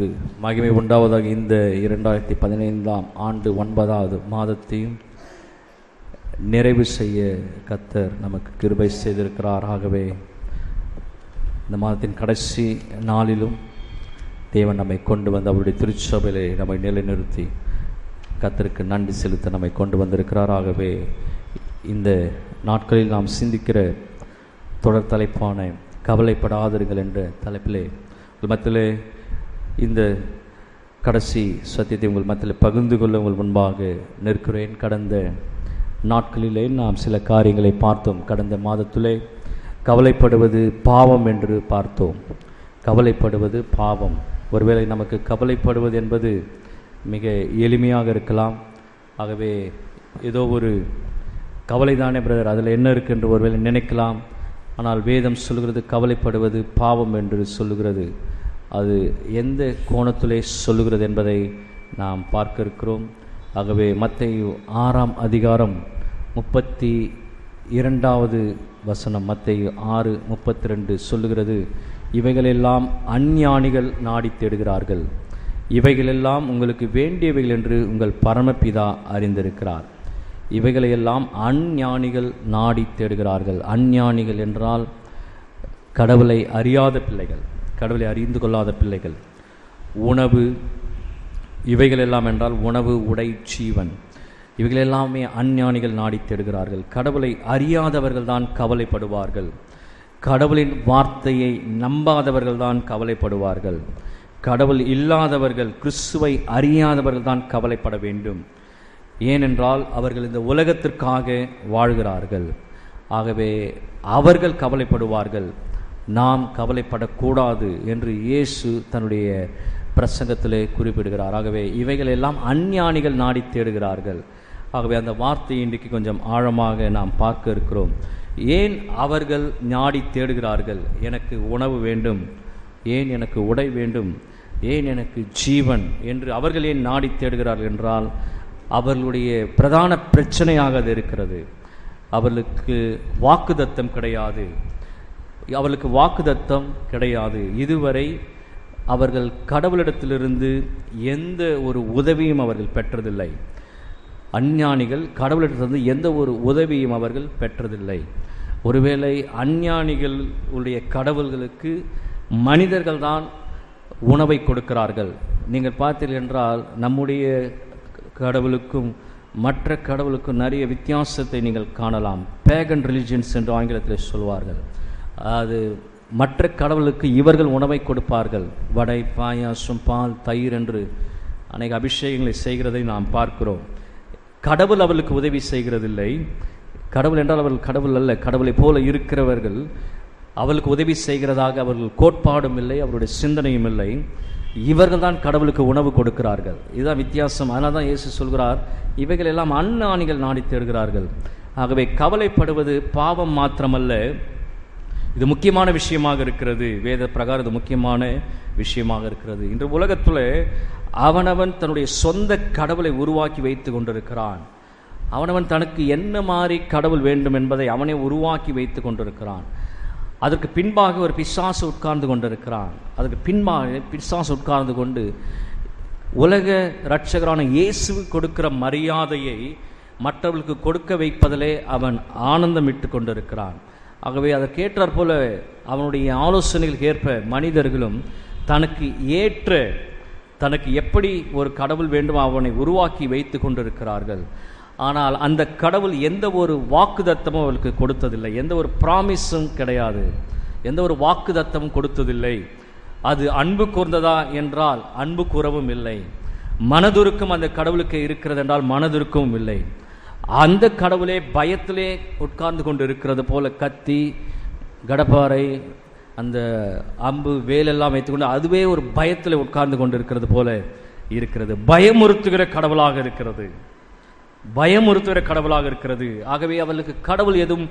நாமத்துக்கு மகிமை உண்டாவதாக. இந்த 2015 ஆண்டு 9வது மாதத்தையும் நிறைவு செய்ய கர்த்தர் நமக்கு கிருபை செய்திருக்கிறார். ஆகவே இந்த மாதத்தின் கடைசி நாளிலும் தேவன் நம்மை கொண்டு வந்து அவருடைய திருச்சபையிலே நம்மை நிலைநிறுத்தி கர்த்தருக்கு நன்றி செலுத்த நம்மை கொண்டு வந்திருக்கிறார். ஆகவே இந்த நாட்களில் நாம் சிந்திக்கிற தொடர் தலைப்பான கவலைப்படாதீர்கள் என்ற தலைப்பிலே உங்கள் மத்தியிலே இந்த கடைசி சத்தியத்தை உங்கள் மத்தியில் பகிர்ந்து கொள்ள உங்கள் முன்பாக நிற்கிறேன். கடந்த நாட்களிலே நாம் சில காரியங்களை பார்த்தோம். கடந்த மாதத்திலே கவலைப்படுவது பாவம் என்று பார்த்தோம். கவலைப்படுவது பாவம். ஒருவேளை நமக்கு கவலைப்படுவது என்பது மிக எளிமையாக இருக்கலாம். ஆகவே ஏதோ ஒரு கவலைதானே பிரதர், அதில் என்ன இருக்குது என்று ஒருவேளை நினைக்கலாம். ஆனால் வேதம் சொல்லுகிறது கவலைப்படுவது பாவம் என்று சொல்லுகிறது. அது எந்த கோணத்திலே சொல்லுகிறது என்பதை நாம் பார்க்க இருக்கிறோம். ஆகவே மத்தேயு 6ஆம் அதிகாரம் 32வது வசனம், மத்தேயு 6:32 சொல்லுகிறது, இவைகளெல்லாம் அஞ்ஞானிகள் நாடி தேடுகிறார்கள், இவைகளெல்லாம் உங்களுக்கு வேண்டியவைகள் என்று உங்கள் பரமபிதா அறிந்திருக்கிறார். இவைகளையெல்லாம் அஞ்ஞானிகள் நாடி தேடுகிறார்கள். அஞ்ஞானிகள் என்றால் கடவுளை அறியாத பிள்ளைகள், கடவுளை அறிந்து கொள்ளாத பிள்ளைகள். உணவு, இவைகளெல்லாம் என்றால் உணவு, உடை, ஜீவன், இவைகளெல்லாமே அஞ்ஞானிகள் நாடி தேடுகிறார்கள். கடவுளை அறியாதவர்கள் தான் கவலைப்படுவார்கள். கடவுளின் வார்த்தையை நம்பாதவர்கள் தான் கவலைப்படுவார்கள். கடவுள் இல்லாதவர்கள், கிறிஸ்துவை அறியாதவர்கள் தான் கவலைப்பட வேண்டும். ஏனென்றால் அவர்கள் இந்த உலகத்திற்காக வாழ்கிறார்கள். ஆகவே அவர்கள் கவலைப்படுவார்கள், நாம் கவலைப்படக்கூடாது என்று இயேசு தன்னுடைய பிரசங்கத்திலே குறிப்பிடுகிறார். ஆகவே இவைகளெல்லாம் அஞ்ஞானிகள் நாடி தேடுகிறார்கள். ஆகவே அந்த வார்த்தையை இன்றைக்கு கொஞ்சம் ஆழமாக நாம் பார்க்க இருக்கிறோம். ஏன் அவர்கள் நாடி தேடுகிறார்கள்? எனக்கு உணவு வேண்டும், ஏன் எனக்கு உடை வேண்டும், ஏன் எனக்கு ஜீவன் என்று அவர்கள் ஏன் நாடி தேடுகிறார்கள் என்றால் அவர்களுடைய பிரதான பிரச்சனையாக அது இருக்கிறது. அவர்களுக்கு வாக்குத்தத்தம் கிடையாது. அவர்களுக்கு வாக்குத்தத்தம் கிடையாது. இதுவரை அவர்கள் கடவுளிடத்திலிருந்து எந்த ஒரு உதவியும் அவர்கள் பெற்றதில்லை. அஞ்ஞானிகள் கடவுளிடத்திலிருந்து எந்த ஒரு உதவியும் அவர்கள் பெற்றதில்லை. ஒருவேளை அஞ்ஞானிகளுடைய கடவுள்களுக்கு மனிதர்கள் தான் உணவை கொடுக்கிறார்கள். நீங்கள் பார்த்தீர்கள் என்றால் நம்முடைய கடவுளுக்கும் மற்ற கடவுளுக்கும் நிறைய வித்தியாசத்தை நீங்கள் காணலாம். பேகன் ரிலிஜியன்ஸ் என்று ஆங்கிலத்தில் சொல்வார்கள். அது மற்ற கடவுளுக்கு இவர்கள் உணவை கொடுப்பார்கள். வடை, பாயாசம், பால், தயிர் என்று அநேக அபிஷேகங்களை செய்கிறதை நாம் பார்க்கிறோம். கடவுள் அவர்களுக்கு உதவி செய்கிறதில்லை. கடவுள் என்றால் அவர்கள் கடவுள் அல்ல. கடவுளை போல இருக்கிறவர்கள் அவர்களுக்கு உதவி செய்கிறதாக அவர்கள் கோட்பாடும் இல்லை, அவருடைய சிந்தனையும் இல்லை. இவர்கள் தான் கடவுளுக்கு உணவு கொடுக்கிறார்கள். இதுதான் வித்தியாசம். அதனால தான் இயேசு சொல்கிறார், இவைகள் எல்லாம் அஞ்ஞானிகள் நாடி தேடுகிறார்கள். ஆகவே கவலைப்படுவது பாவம் மாத்திரமல்ல, இது முக்கியமான விஷயமாக இருக்கிறது. வேத பிரகாரம் இது முக்கியமான விஷயமாக இருக்கிறது. இன்று உலகத்தில் அவனவன் தன்னுடைய சொந்த கடவுளை உருவாக்கி வைத்து கொண்டிருக்கிறான். அவனவன் தனக்கு என்ன மாதிரி கடவுள் வேண்டும் என்பதை அவனே உருவாக்கி வைத்து கொண்டிருக்கிறான். அதற்கு பின்பாக ஒரு பிசாசு உட்கார்ந்து கொண்டிருக்கிறான். அதற்கு பின்பாக பிசாசு உட்கார்ந்து கொண்டு உலக இரட்சகரான இயேசுவுக்கு கொடுக்கிற மரியாதையை மற்றவர்களுக்கு கொடுக்க வைப்பதிலே அவன் ஆனந்தமிட்டு கொண்டிருக்கிறான். ஆகவே அதற்கேற்றாற் போல அவனுடைய ஆலோசனைகளுக்கு ஏற்ப மனிதர்களும் தனக்கு ஏற்ற, தனக்கு எப்படி ஒரு கடவுள் வேண்டும் அவனை உருவாக்கி வைத்து கொண்டிருக்கிறார்கள். ஆனால் அந்த கடவுள் எந்த ஒரு வாக்குத்தத்தமும் அவளுக்கு கொடுத்ததில்லை. எந்த ஒரு ப்ராமிஸும் கிடையாது. எந்த ஒரு வாக்குத்தத்தமும் கொடுத்ததில்லை. அது அன்பு கூர்ந்ததா என்றால் அன்பு கூறவும் இல்லை. மனதுருக்கம் அந்த கடவுளுக்கு இருக்கிறது என்றால் மனதுருக்கமும் இல்லை. அந்த கடவுளே பயத்திலே உட்கார்ந்து கொண்டு இருக்கிறது போல கத்தி, கடப்பாறை, அந்த அம்பு, வேலெல்லாம் வைத்துக்கொண்டு அதுவே ஒரு பயத்தில் உட்கார்ந்து கொண்டு இருக்கிறது போல இருக்கிறது. பயமுறுத்துகிற கடவுளாக இருக்கிறது. பயமுறுத்துகிற கடவுளாக இருக்கிறது. ஆகவே அவர்களுக்கு கடவுள் எதுவும்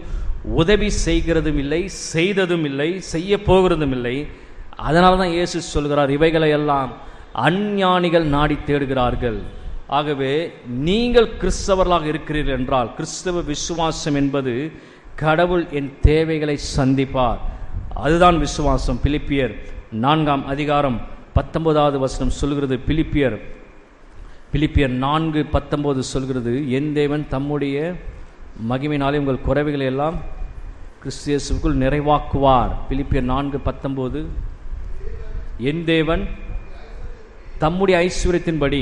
உதவி செய்கிறதும் இல்லை, செய்ததும் இல்லை, செய்ய போகிறதும் இல்லை. அதனால தான் இயேசு சொல்கிறார், இவைகளை எல்லாம் அஞ்ஞானிகள் நாடி தேடுகிறார்கள். ஆகவே நீங்கள் கிறிஸ்தவர்களாக இருக்கிறீர்கள் என்றால், கிறிஸ்தவ விசுவாசம் என்பது கடவுள் என் தேவைகளை சந்திப்பார், அதுதான் விசுவாசம். பிலிப்பியர் 4ஆம் அதிகாரம் 19வது வசனம் சொல்கிறது, பிலிப்பியர் 4:19 சொல்கிறது, என் தேவன் தம்முடைய மகிமையினாலே உங்கள் குறைவுகளை எல்லாம் கிறிஸ்து இயேசுவுக்குள் நிறைவாக்குவார். பிலிப்பியர் 4:19, என் தேவன் தம்முடைய ஐஸ்வரியத்தின்படி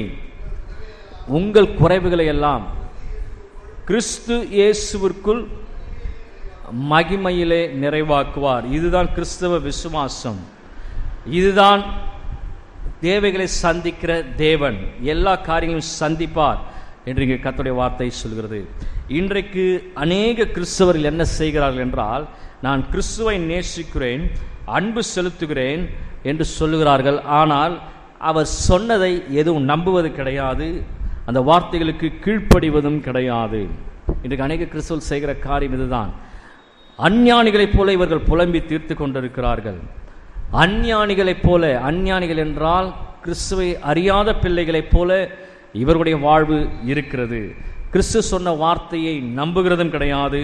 உங்கள் குறைவுகளை எல்லாம் கிறிஸ்து இயேசுவிற்குள் மகிமையிலே நிறைவாக்குவார். இதுதான் கிறிஸ்தவ விசுவாசம். இதுதான் தேவைகளை சந்திக்கிற தேவன். எல்லா காரியங்களும் சந்திப்பார் என்று இங்கே கர்த்தருடைய வார்த்தை சொல்கிறது. இன்றைக்கு அநேக கிறிஸ்தவர்கள் என்ன செய்கிறார்கள் என்றால், நான் கிறிஸ்துவை நேசிக்கிறேன், அன்பு செலுத்துகிறேன் என்று சொல்லுகிறார்கள். ஆனால் அவர் சொன்னதை எதுவும் நம்புவது கிடையாது, அந்த வார்த்தைகளுக்கு கீழ்ப்படிவதும் கிடையாது. இன்றைக்கு அநேக கிறிஸ்தவர்கள் செய்கிற காரியம் இதுதான். அஞ்ஞானிகளைப் போல இவர்கள் புலம்பி தீர்த்து கொண்டிருக்கிறார்கள். அஞ்ஞானிகளைப் போல, அஞ்ஞானிகள் என்றால் கிறிஸ்துவை அறியாத பிள்ளைகளைப் போல இவருடைய வாழ்வு இருக்கிறது. கிறிஸ்து சொன்ன வார்த்தையை நம்புகிறதும் கிடையாது,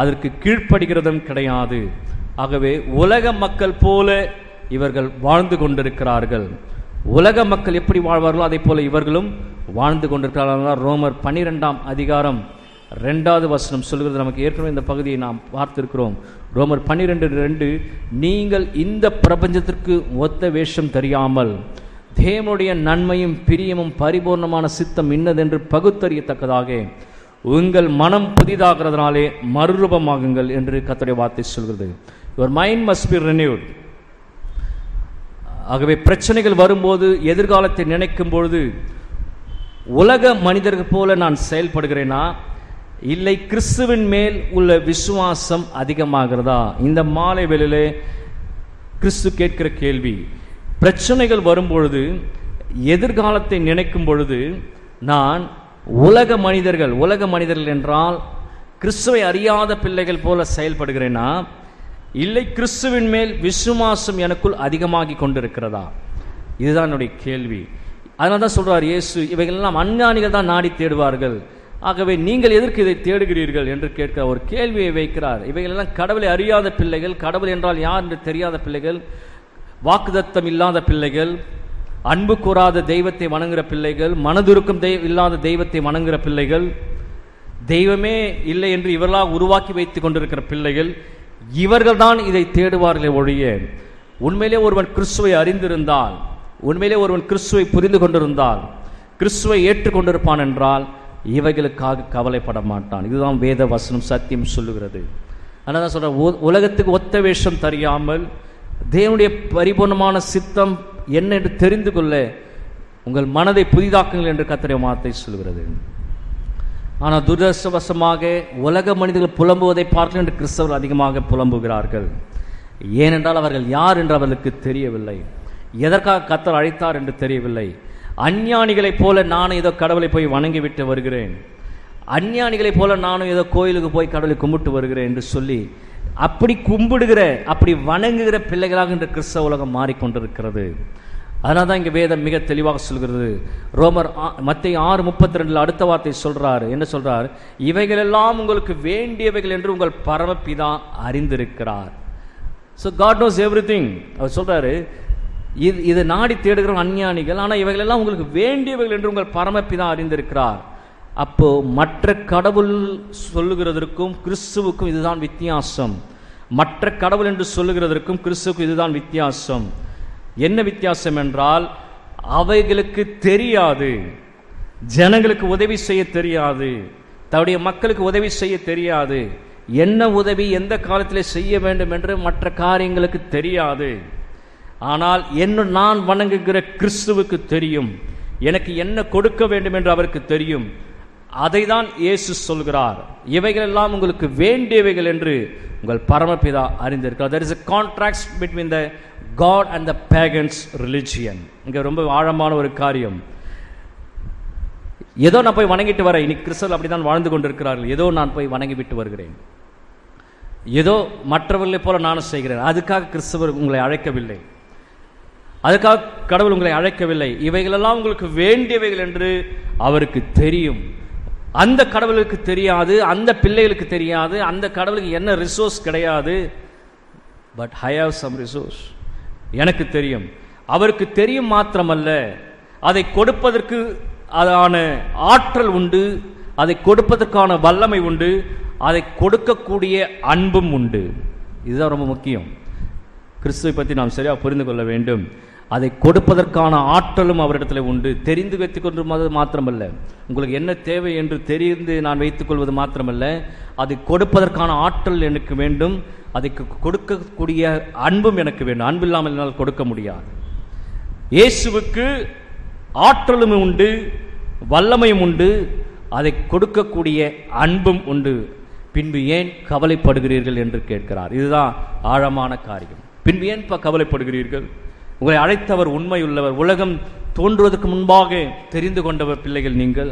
அதற்கு கீழ்ப்படுகிறதும் கிடையாது. ஆகவே உலக மக்கள் போல இவர்கள் வாழ்ந்து கொண்டிருக்கிறார்கள். உலக மக்கள் எப்படி வாழ்வார்களோ அதை போல இவர்களும் வாழ்ந்து கொண்டிருக்கிறார்கள். ரோமர் 12ஆம் அதிகாரம் 2வது வசனம் சொல்கிறது. நமக்கு ஏற்கனவே இந்த பகுதியை நாம் பார்த்திருக்கிறோம். ரோமர் 12:2, நீங்கள் இந்த பிரபஞ்சத்திற்கு ஒத்த வேஷம் தெரியாமல் தேவனுடைய நன்மையும் பிரியமும் பரிபூர்ணமான சித்தம் இன்னதென்று பகுத்தறியத்தக்கதாக உங்கள் மனம் புதிதாகிறதுனாலே மறுரூபமாகுங்கள் என்று கர்த்தருடைய வார்த்தை சொல்கிறது. Your mind must be renewed. ஆகவே பிரச்சனைகள் வரும்போது, எதிர்காலத்தை நினைக்கும் பொழுது உலக மனிதர்கள் போல நான் செயல்படுகிறேனா, இல்லை கிறிஸ்துவின் மேல் உள்ள விசுவாசம் அதிகமாகிறதா? இந்த மாலை வேளையிலே கிறிஸ்து கேட்கிற கேள்வி. பிரச்சனைகள் வரும்பொழுது, எதிர்காலத்தை நினைக்கும் பொழுது நான் உலக மனிதர்கள் என்றால் கிறிஸ்துவை அறியாத பிள்ளைகள் போல செயல்படுகிறேனா, இல்லை கிறிஸ்துவின் மேல் விசுவாசம் எனக்குள் அதிகமாகி கொண்டிருக்கிறதா? இதுதான் என்னுடைய கேள்வி. அதனால தான் சொல்றார் இயேசு, இவைகளெல்லாம் அஞ்ஞானிகள் தான் நாடி தேடுவார்கள், ஆகவே நீங்கள் எதற்கு இதை தேடுகிறீர்கள் என்று கேட்க ஒரு கேள்வியை வைக்கிறார். இவைகளெல்லாம் கடவுளை அறியாத பிள்ளைகள், கடவுள் என்றால் யார் என்று தெரியாத பிள்ளைகள், வாக்குதத்தம் இல்லாத பிள்ளைகள், அன்பு கூறாத தெய்வத்தை வணங்குகிற பிள்ளைகள், மனதுருக்கம் இல்லாத தெய்வத்தை வணங்குகிற பிள்ளைகள், தெய்வமே இல்லை என்று இவர்களாக உருவாக்கி வைத்துக் கொண்டிருக்கிற பிள்ளைகள், இவர்கள் தான் இதை தேடுவார்களே ஒழிய, உண்மையிலே ஒருவன் கிறிஸ்துவை அறிந்திருந்தால், உண்மையிலே ஒருவன் கிறிஸ்துவை புரிந்து கொண்டிருந்தால், கிறிஸ்துவை ஏற்றுக்கொண்டிருப்பான் என்றால் இவைகளுக்காக கவலைப்பட மாட்டான். இதுதான் வேத வசனம் சத்தியம் சொல்லுகிறது. அதனால தான் சொல்ற, உலகத்துக்கு ஒத்த வேஷம் தெரியாமல் தேவனுடைய பரிபூர்ணமான சித்தம் என்ன என்று தெரிந்து கொள்ள உங்கள் மனதை புதிதாக்குங்கள் என்று கர்த்தருடைய வார்த்தை சொல்கிறது. ஆனால் துரதிர்ஷ்டவசமாக உலக மனிதர்கள் புலம்புவதை பார்க்க என்று கிறிஸ்தவர்கள் அதிகமாக புலம்புகிறார்கள். ஏனென்றால் அவர்கள் யார் என்று அவர்களுக்கு தெரியவில்லை, எதற்காக கர்த்தர் அழைத்தார் என்று தெரியவில்லை. அஞ்ஞானிகளைப் போல நானும் ஏதோ கடவுளை போய் வணங்கிவிட்டு வருகிறேன், அஞ்ஞானிகளைப் போல நானும் ஏதோ கோயிலுக்கு போய் கடவுளை கும்பிட்டு வருகிறேன் என்று சொல்லி அப்படி கும்பிடுகிற, அப்படி வணங்குகிற பிள்ளைகளாக இன்று கிறிஸ்தவ உலகம் மாறிக்கொண்டிருக்கிறது. அதனால தான் இங்கே வேதம் மிக தெளிவாக சொல்கிறது. மத்தேயு 6:32 அடுத்த வார்த்தை சொல்றார். என்ன சொல்றார்? இவைகளெல்லாம் உங்களுக்கு வேண்டியவைகள் என்று உங்கள் பரமபிதா அறிந்திருக்கிறார். So God knows everything. அவர் சொல்றாரு, இது நாடி தேடுகிற அஞ்ஞானிகள், ஆனால் இவைகளெல்லாம் உங்களுக்கு வேண்டியவைகள் என்று உங்கள் பரமபிதா அறிந்திருக்கிறார். அப்போ மற்ற கடவுள் சொல்லுகிறதற்கும் கிறிஸ்துவுக்கும் இதுதான் வித்தியாசம். மற்ற கடவுள் என்று சொல்லுகிறதற்கும் கிறிஸ்துவுக்கும் இதுதான் வித்தியாசம். என்ன வித்தியாசம் என்றால், அவைகளுக்கு தெரியாது, ஜனங்களுக்கு உதவி செய்ய தெரியாது, தன்னுடைய மக்களுக்கு உதவி செய்ய தெரியாது, என்ன உதவி எந்த காலத்திலே செய்ய வேண்டும் என்று மற்ற காரியங்களுக்கு தெரியாது. ஆனால் நான் வணங்குகிற கிறிஸ்துவுக்கு தெரியும், எனக்கு என்ன கொடுக்க வேண்டும் என்று அவருக்கு தெரியும். அதை தான் இயேசு சொல்கிறார், இவைகளெல்லாம் உங்களுக்கு வேண்டியவைகள் என்று உங்கள் பரமபிதா அறிந்திருக்கிறார். there is a contrast between the God and the pagans religion. இங்க ரொம்ப ஆழமான ஒரு காரியம். ஏதோ நான் போய் வணங்கிட்டு வரேன், இன்னைக்கு கிறிஸ்தவர்கள் அப்படிதான் வாழ்ந்து கொண்டிருக்கிறார்கள். ஏதோ நான் போய் வணங்கி விட்டு வருகிறேன், ஏதோ மற்றவர்களைப் போல நானும் செய்கிறேன். அதுக்காக கிறிஸ்தவர் உங்களை அழைக்கவில்லை, அதுக்காக கடவுள் உங்களை அழைக்கவில்லை. இவைகளெல்லாம் உங்களுக்கு வேண்டியவைகள் என்று அவருக்கு தெரியும். அந்த கடவுளுக்கு தெரியாது, அந்த பிள்ளைகளுக்கு தெரியாது, அந்த கடவுளுக்கு என்ன ரிசோர்ஸ் கிடையாது. But I have some resource, எனக்கு தெரியும். அவருக்கு தெரியும் மாத்திரமல்ல, அதை கொடுப்பதற்கு அதான ஆற்றல் உண்டு, அதை கொடுப்பதற்கான வல்லமை உண்டு, அதை கொடுக்கக்கூடிய அன்பும் உண்டு. இதுதான் ரொம்ப முக்கியம். கிறிஸ்துவை பற்றி நாம் சரியாக புரிந்து கொள்ள வேண்டும். அதை கொடுப்பதற்கான ஆற்றலும் அவரிடத்தில் உண்டு. தெரிந்து வைத்துக் கொண்டு மாத்திரமல்ல, உங்களுக்கு என்ன தேவை என்று தெரிந்து நான் வைத்துக் கொள்வது மாத்திரமல்ல, அதை கொடுப்பதற்கான ஆற்றல் எனக்கு வேண்டும், அதை கொடுக்கக்கூடிய அன்பும் எனக்கு வேண்டும். அன்பில்லாமல் என்னால் கொடுக்க முடியாது. இயேசுவுக்கு ஆற்றலும் உண்டு, வல்லமையும் உண்டு, அதை கொடுக்கக்கூடிய அன்பும் உண்டு. பின்பு ஏன் கவலைப்படுகிறீர்கள் என்று கேட்கிறார். இதுதான் ஆழமான காரியம். பின்பு ஏன் கவலைப்படுகிறீர்கள்? உங்களை அழைத்தவர் உண்மையுள்ளவர். உலகம் தோன்றுவதற்கு முன்பாக தெரிந்து கொண்டவர் பிள்ளைகள் நீங்கள்.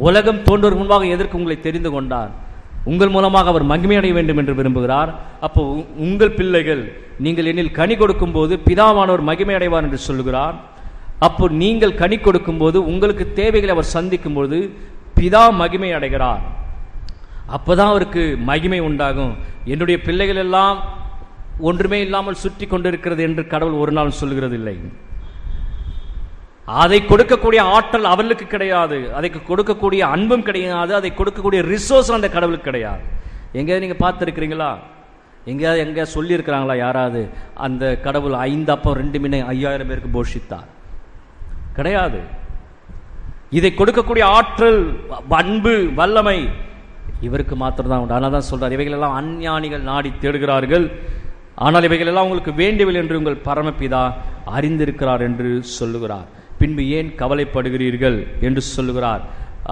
உலகம் தோன்றுவதற்கு முன்பாக எதற்கு உங்களை தெரிந்து கொண்டார்? உங்கள் மூலமாக அவர் மகிமையடைய வேண்டும் என்று விரும்புகிறார். அப்போ உங்கள் பிள்ளைகள் நீங்கள் என்னில் கனி கொடுக்கும் போது பிதாவானவர் மகிமை அடைவார் என்று சொல்லுகிறார். அப்போ நீங்கள் கனி கொடுக்கும் போது உங்களுக்கு தேவைகளை அவர் சந்திக்கும் போது பிதா மகிமை அடைகிறார். அப்போதான் அவருக்கு மகிமை உண்டாகும். என்னுடைய பிள்ளைகள் எல்லாம் ஒன்றுமே இல்லாமல் சுற்றி கொண்டிருக்கிறது என்று கடவுள் ஒரு நாள் சொல்லுகிறது இல்லை. அதை கொடுக்கக்கூடிய ஆற்றல் அவர்களுக்கு கிடையாது, அதை கொடுக்கக்கூடிய அன்பும் கிடையாது, அதை கொடுக்கக்கூடிய ரிசோர்ஸ் அந்த கடவுளுக்கு கிடையாது. எங்கேயாவது நீங்கள் பார்த்துருக்கிறீங்களா? எங்கேயாவது சொல்லியிருக்கிறாங்களா யாராவது அந்த கடவுள் 5 அப்பம் 2 மீனை 5000 பேருக்கு போஷித்தார்? கிடையாது. இதை கொடுக்கக்கூடிய ஆற்றல், அன்பு, வல்லமை இவருக்கு மாத்திரம் தான் உண்டு. ஆனால் தான் சொல்றார், இவைகளெல்லாம் அஞ்ஞானிகள் நாடி தேடுகிறார்கள், ஆனால் இவைகளெல்லாம் உங்களுக்கு வேண்டியவை என்று உங்கள் பரமபிதா அறிந்திருக்கிறார் என்று சொல்லுகிறார். பின்பு ஏன் கவலைப்படுகிறீர்கள் என்று சொல்லுகிறார்.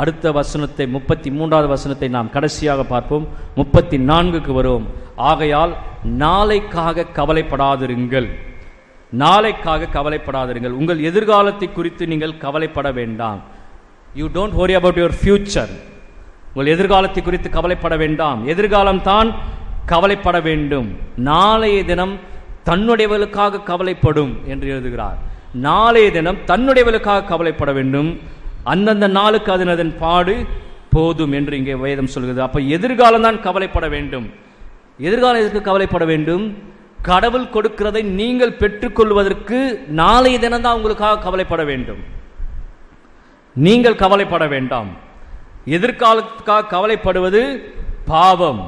அடுத்த வசனத்தை 33வது வசனத்தை நாம் கடைசியாக பார்ப்போம். 34க்கு வருவோம். ஆகையால் நாளைக்காக கவலைப்படாதிருங்கள், நாளைக்காக கவலைப்படாதிருங்கள். உங்கள் எதிர்காலத்தை குறித்து நீங்கள் கவலைப்பட வேண்டாம். You don't worry about your future. உங்கள் எதிர்காலத்தை குறித்து கவலைப்பட வேண்டாம். எதிர்காலம் தான் கவலைப்பட வேண்டும். நாளைய தினம் தன்னுடையவர்களுக்காக கவலைப்படும் என்று எழுதுகிறார். நாளைய தினம் தன்னுடையவர்களுக்காக கவலைப்பட வேண்டும். அந்தந்த நாளுக்கு அதன் பாடு போதும் என்று இங்கே வேதம் சொல்கிறது. அப்ப எதிர்காலம் தான் கவலைப்பட வேண்டும். எதிர்காலம் எதற்கு கவலைப்பட வேண்டும்? கடவுள் கொடுக்கிறதை நீங்கள் பெற்றுக்கொள்வதற்கு நாளைய தினம் தான் உங்களுக்காக கவலைப்பட வேண்டும். நீங்கள் கவலைப்பட வேண்டாம். எதிர்காலத்துக்காக கவலைப்படுவது பாவம்,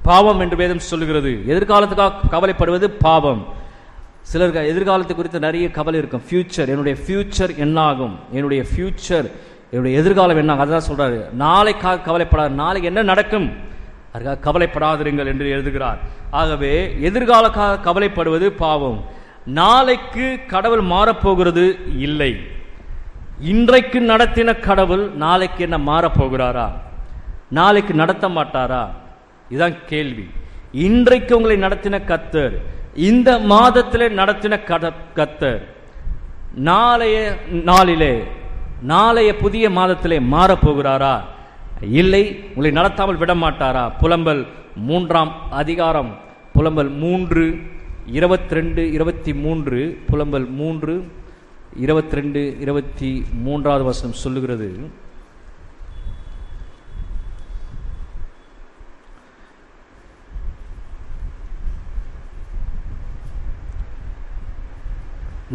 பாவம் என்று வேதம் சொல்லுகிறது. எதிர்காலத்துக்காக கவலைப்படுவது பாவம். சிலருக்கு எதிர்காலத்தை குறித்து நிறைய கவலை இருக்கும். ஃபியூச்சர், என்னுடைய ஃபியூச்சர் என்ன ஆகும், என்னுடைய ஃபியூச்சர், என்னுடைய எதிர்காலம் என்ன ஆகும், அதுதான் சொல்றாரு. நாளைக்காக கவலைப்படாது, நாளைக்கு என்ன நடக்கும் அதுக்காக கவலைப்படாதிருங்கள் என்று எழுதுகிறார். ஆகவே எதிர்காலக்காக கவலைப்படுவது பாவம். நாளைக்கு கடவுள் மாறப்போகிறது இல்லை. இன்றைக்கு நடத்தின கடவுள் நாளைக்கு என்ன மாறப்போகிறாரா? நாளைக்கு நடத்த மாட்டாரா? இதுதான் கேள்வி. இன்றைக்கு உங்களை நடத்தின கர்த்தர், இந்த மாதத்திலே நடத்தின கர்த்தர் நாளைய நாளிலே, நாளைய புதிய மாதத்திலே மாறப்போகிறாரா? இல்லை, உங்களை நடத்தாமல் விட மாட்டாரா? புலம்பல் 3ஆம் அதிகாரம், புலம்பல் 3 22 23, புலம்பல் 3 22 23வது வசனம் சொல்லுகிறது,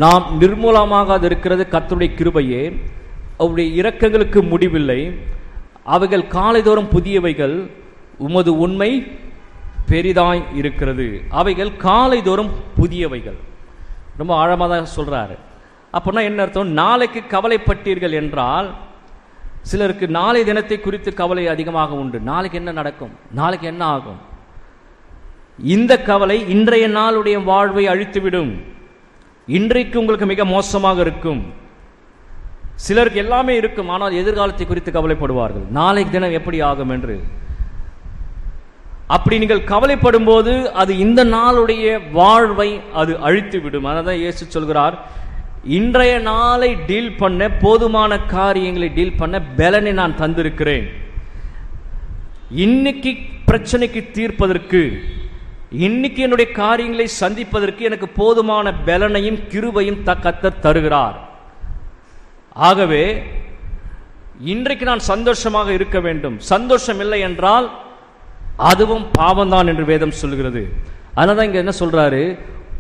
நாம் நிர்மூலமாக இருக்கிறது கர்த்தருடைய கிருபையே, அவருடைய இரக்கங்களுக்கு முடிவில்லை, அவைகள் காலைதோறும் புதியவைகள், உமது உண்மை பெரிதாய் இருக்கிறது. அவைகள் காலைதோறும் புதியவைகள். ரொம்ப ஆழமாக தான் சொல்றாரு. அப்படின்னா என்ன அர்த்தம்? நாளைக்கு கவலைப்பட்டீர்கள் என்றால், சிலருக்கு நாளை தினத்தை குறித்து கவலை அதிகமாக உண்டு. நாளைக்கு என்ன நடக்கும், நாளைக்கு என்ன ஆகும், இந்த கவலை இன்றைய நாளுடைய வாழ்வை அழித்துவிடும். இன்றைக்கு உங்களுக்கு மிக மோசமாக இருக்கும். சிலருக்கு எல்லாமே இருக்கும், ஆனால் எதிர்காலத்தை குறித்து கவலைப்படுவார்கள், நாளைக்கு தினம் எப்படி ஆகும் என்று. அப்படி நீங்கள் கவலைப்படும் போது அது இந்த நாளுடைய வாழ்வை அது அழித்து விடும். அதான் இயேசு சொல்கிறார், இன்றைய நாளை டீல் பண்ண, போதுமான காரியங்களை டீல் பண்ண பலனை நான் தந்திருக்கிறேன். இன்னைக்கு பிரச்சனைக்கு தீர்ப்பதற்கு, இன்னைக்கு என்னுடைய காரியங்களை சந்திப்பதற்கு எனக்கு போதுமான பலனையும் கிருபையும் கர்த்தர் தருகிறார். ஆகவே இன்றைக்கு நான் சந்தோஷமாக இருக்க வேண்டும். சந்தோஷம் இல்லை என்றால் அதுவும் பாவம்தான் என்று வேதம் சொல்கிறது. அதனால இங்க என்ன சொல்றாரு,